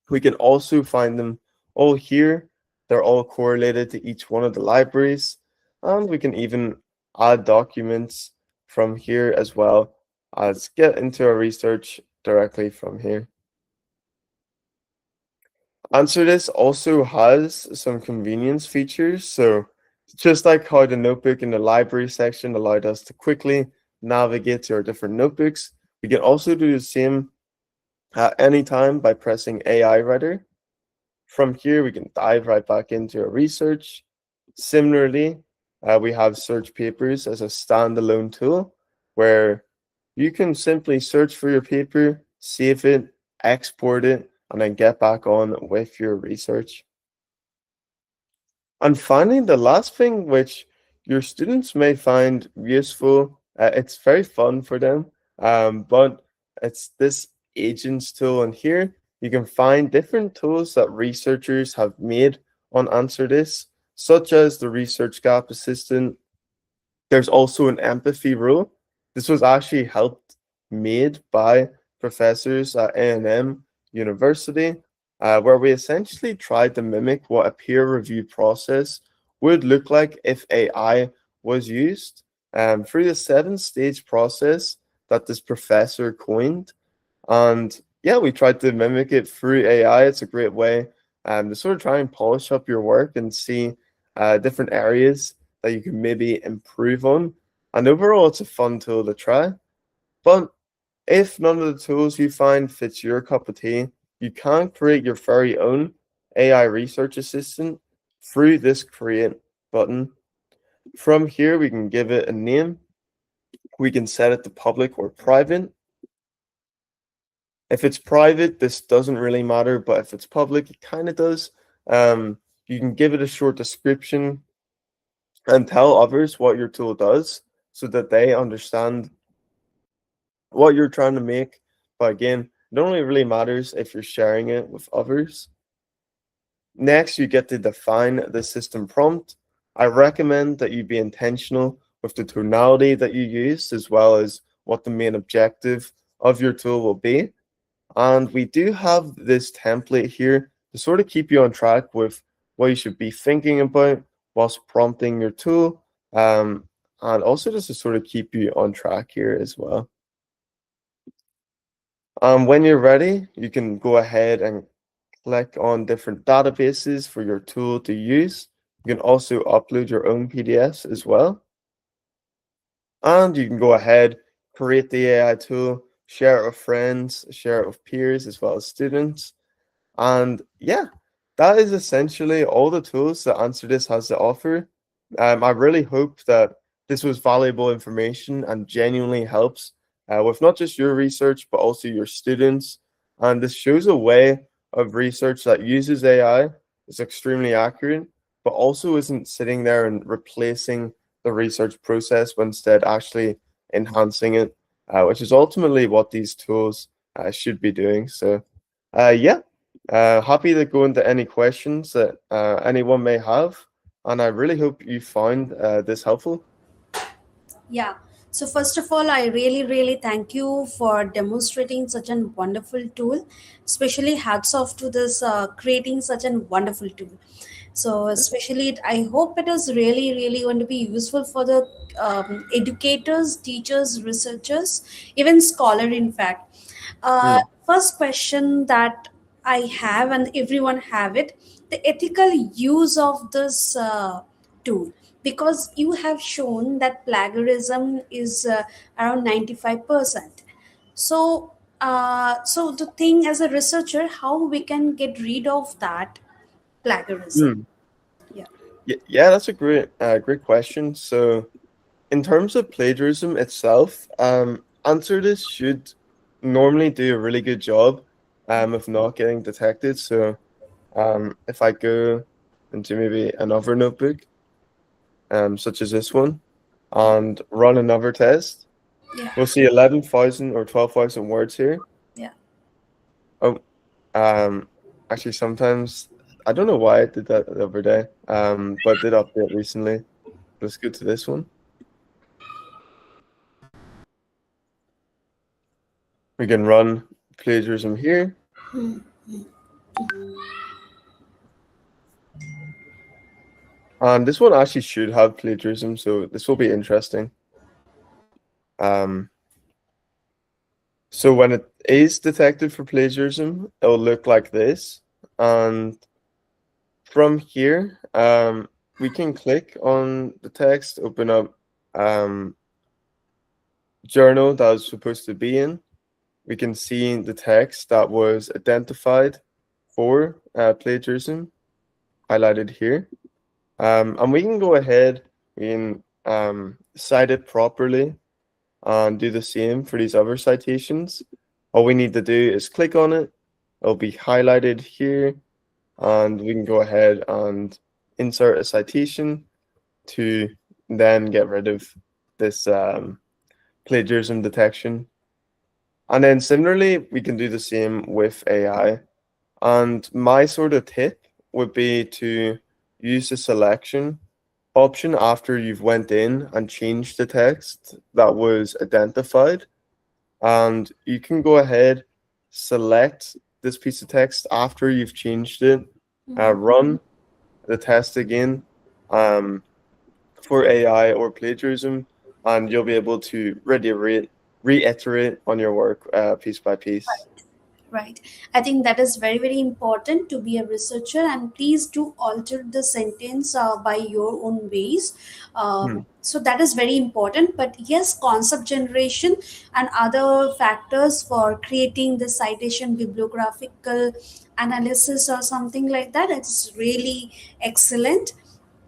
we can also find them all here. They're all correlated to each one of the libraries, and we can even add documents from here, as well as get into our research directly from here. AnswerThis also has some convenience features. So just like how the notebook in the library section allowed us to quickly navigate to our different notebooks, we can also do the same at any time by pressing AI Writer. From here, we can dive right back into our research. Similarly, we have search papers as a standalone tool where you can simply search for your paper, save it, export it, and then get back on with your research. And finally, the last thing which your students may find useful, it's very fun for them, but it's this agents tool. And here you can find different tools that researchers have made on AnswerThis, such as the Research Gap Assistant. There's also an empathy rule. This was actually helped made by professors at A&M University, where we essentially tried to mimic what a peer review process would look like if AI was used through the 7-stage process that this professor coined. And yeah, we tried to mimic it through AI. It's a great way to sort of try and polish up your work and see different areas that you can maybe improve on. And overall, it's a fun tool to try. But if none of the tools you find fits your cup of tea, you can create your very own AI research assistant through this create button. From here, we can give it a name. We can set it to public or private. If it's private, this doesn't really matter, but if it's public, it kind of does. You can give it a short description and tell others what your tool does so that they understand what you're trying to make. But again, it only really matters if you're sharing it with others. Next, you get to define the system prompt. I recommend that you be intentional with the tonality that you use, as well as what the main objective of your tool will be. And we do have this template here to sort of keep you on track with what you should be thinking about whilst prompting your tool, and also just to sort of keep you on track here as well. When you're ready, you can go ahead and click on different databases for your tool to use. You can also upload your own PDFs as well. And you can go ahead, create the AI tool, share it with friends, share it with peers as well as students. And yeah, that is essentially all the tools that AnswerThis has to offer. I really hope that this was valuable information and genuinely helps with not just your research, but also your students. And this shows a way of research that uses AI, is extremely accurate, but also isn't sitting there and replacing the research process, but instead actually enhancing it, which is ultimately what these tools should be doing. So, yeah. Happy to go into any questions that anyone may have, and I really hope you find this helpful. Yeah. So first of all, I really, really thank you for demonstrating such a wonderful tool. Especially hats off to this creating such a wonderful tool. So especially, I hope it is really, really going to be useful for the educators, teachers, researchers, even scholar. In fact, Hmm. first question that I have, and everyone have it, the ethical use of this tool, because you have shown that plagiarism is around 95%. So so the thing, as a researcher, how we can get rid of that plagiarism? Hmm. Yeah. Yeah, that's a great question. So, in terms of plagiarism itself, AnswerThis should normally do a really good job of not getting detected. So, if I go into maybe another notebook, such as this one, and run another test, Yeah. we'll see 11,000 or 12,000 words here. Yeah. Oh, um, actually, sometimes I don't know why I did that the other day, but I did update recently. Let's go to this one. We can run plagiarism here. And this one actually should have plagiarism, so this will be interesting. Um, so when it is detected for plagiarism, it'll look like this. And from here, we can click on the text, open up journal that was supposed to be in. We can see the text that was identified for plagiarism highlighted here. And we can go ahead, we can cite it properly and do the same for these other citations. All we need to do is click on it. It'll be highlighted here, and we can go ahead and insert a citation to then get rid of this plagiarism detection. And then similarly, we can do the same with AI. And my sort of tip would be to use the selection option after you've went in and changed the text that was identified. And you can go ahead, select this piece of text after you've changed it, run the test again for AI or plagiarism, and you'll be able to reiterate on your work piece by piece. Right. I think that is very, very important to be a researcher, and please do alter the sentence by your own ways. Hmm. So that is very important. But yes, concept generation and other factors for creating the citation bibliographical analysis or something like that, it's really excellent.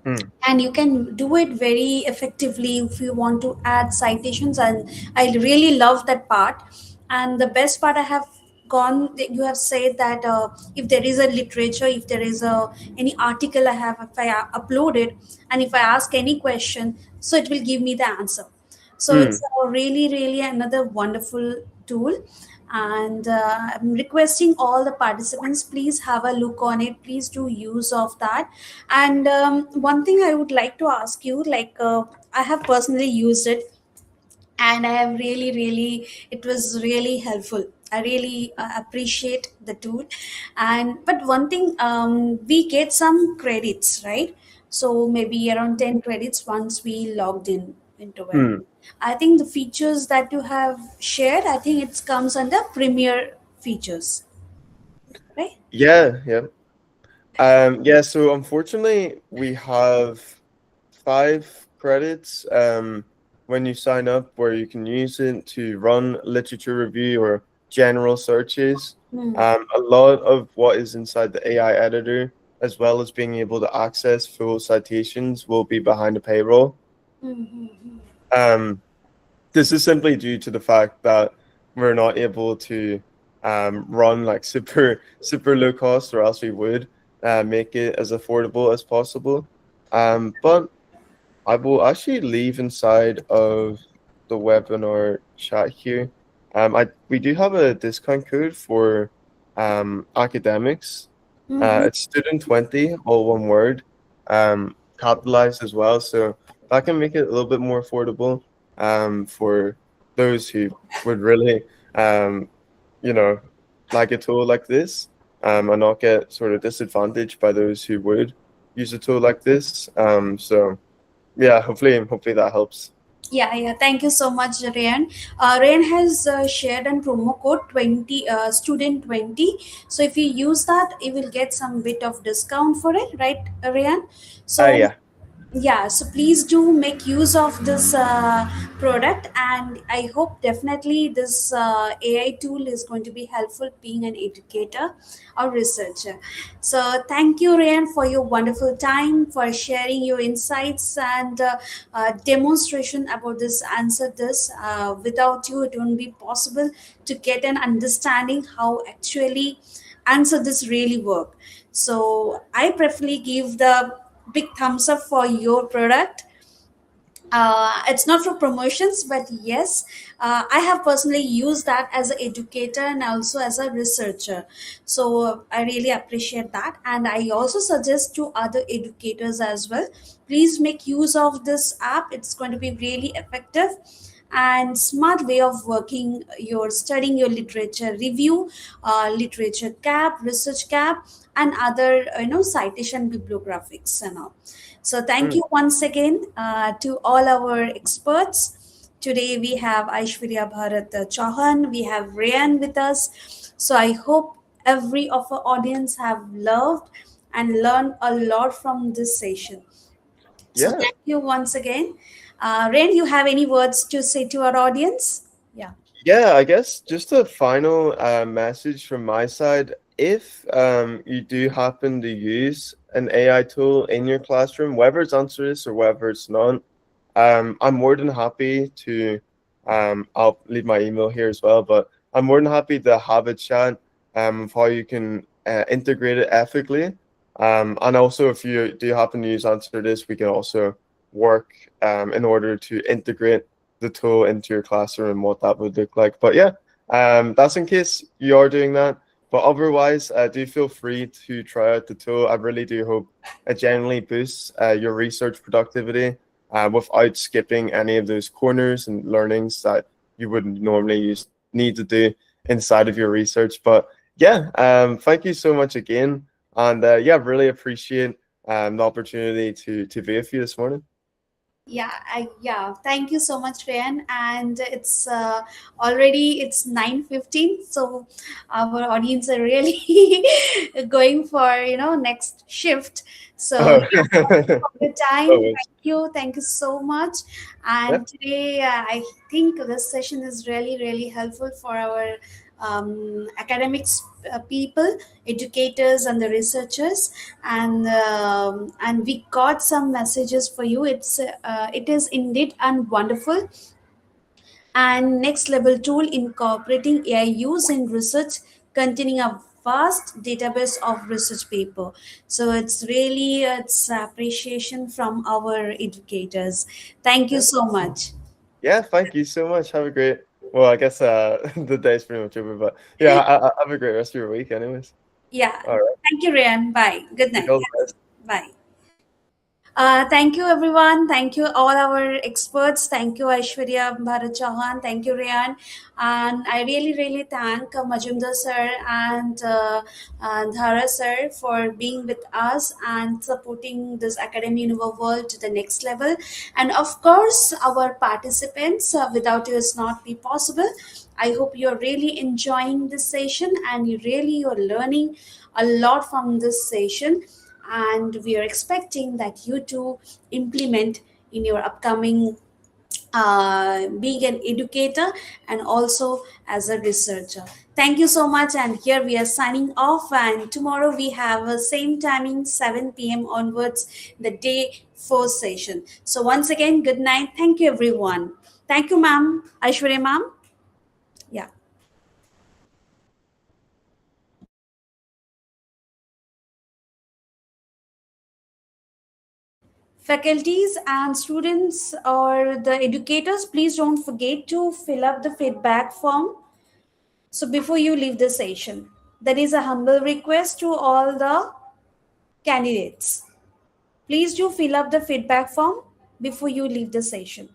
Hmm. And you can do it very effectively if you want to add citations, and I really love that part. And the best part, I have gone, you have said that if there is a literature, if there is a any article I have, if I upload it, and if I ask any question, so it will give me the answer. So Hmm. it's a really, really another wonderful tool. And I'm requesting all the participants, please have a look on it, please do use of that. And one thing I would like to ask you, like I have personally used it, and I have really, really, it was really helpful. I really appreciate the tool. And but one thing, we get some credits, right? So maybe around 10 credits once we logged in into it. Hmm. I think the features that you have shared, I think it comes under premier features, right? Yeah, yeah. Yeah, so unfortunately, we have 5 credits when you sign up where you can use it to run literature review or general searches. Hmm. A lot of what is inside the AI editor, as well as being able to access full citations, will be behind the paywall. Hmm. Hmm, hmm. Um, this is simply due to the fact that we're not able to run like super low cost, or else we would make it as affordable as possible. But I will actually leave inside of the webinar chat here. We do have a discount code for academics. Hmm. It's student 20, all one word, capitalized as well. So that can make it a little bit more affordable for those who would really, um, you know, like a tool like this, and not get sort of disadvantaged by those who would use a tool like this. So yeah, hopefully that helps. Yeah, yeah. Thank you so much, Ryan. Ryan has shared a promo code 20 student 20. So if you use that, you will get some bit of discount for it, right, Ryan? So Yeah. yeah, so please do make use of this product, and I hope definitely this AI tool is going to be helpful being an educator or researcher. So thank you, Ryan, for your wonderful time, for sharing your insights and demonstration about this answer this. Without you it wouldn't be possible to get an understanding how actually answer this really work. So I preferably give the big thumbs up for your product. It's not for promotions, but yes, I have personally used that as an educator and also as a researcher. So I really appreciate that, and I also suggest to other educators as well, please make use of this app. It's going to be really effective and smart way of working your studying your literature review, literature cap, research cap, and other citation bibliographics and all. So thank Mm. you once again to all our experts. Today we have Aishwarya Bharat Chavan, we have Ryan with us. So I hope every of our audience have loved and learned a lot from this session. So Yeah. thank you once again. Ryan, you have any words to say to our audience? Yeah. Yeah, I guess just a final message from my side. If you do happen to use an AI tool in your classroom, whether it's AnswerThis or whether it's not, I'm more than happy to. I'll leave my email here as well, but I'm more than happy to have a chat of how you can integrate it ethically. And also, if you do happen to use AnswerThis, we can also work in order to integrate the tool into your classroom and what that would look like. But yeah, that's in case you are doing that. But otherwise, do feel free to try out the tool. I really do hope it generally boosts your research productivity without skipping any of those corners and learnings that you wouldn't normally need to do inside of your research. But yeah, thank you so much again, and yeah, really appreciate the opportunity to be with you this morning. Yeah. Thank you so much, Ryan. And it's already it's 9:15, so our audience are really going for next shift. So Oh, yeah, thank you for the time. oh, Thank you so much. yeah, And today, I think this session is really helpful for our academics people, educators, and the researchers, and we got some messages for you. It is indeed and wonderful and next level tool incorporating AI use in research, containing a vast database of research paper. So it's appreciation from our educators. Thank you yeah. so much. Yeah, thank you so much. Have a great. Well, I guess the day's pretty much over, but yeah, have a great rest of your week, anyways. Yeah. All right. Thank you, Ryan. Bye. Good Take night. all the Yes. best. Bye. Thank you, everyone. Thank you, all our experts. Thank you, Aishwarya, Bharat Chavan. Thank you, Rian. And I really, really thank Majumdar sir and Dhara sir for being with us and supporting this Academy Universe to the next level. And of course, our participants, without you, it's not be possible. I hope you're really enjoying this session and you're learning a lot from this session, and we are expecting that you to implement in your upcoming being an educator and also as a researcher. Thank you so much, and here we are signing off, and tomorrow we have a same timing 7 p.m. onwards, the day 4 session. So once again, good night. Thank you, everyone. Thank you, ma'am. Aishwarya ma'am. Yeah. Faculties and students or the educators, please don't forget to fill up the feedback form. So before you leave the session, that is a humble request to all the candidates. Please do fill up the feedback form before you leave the session.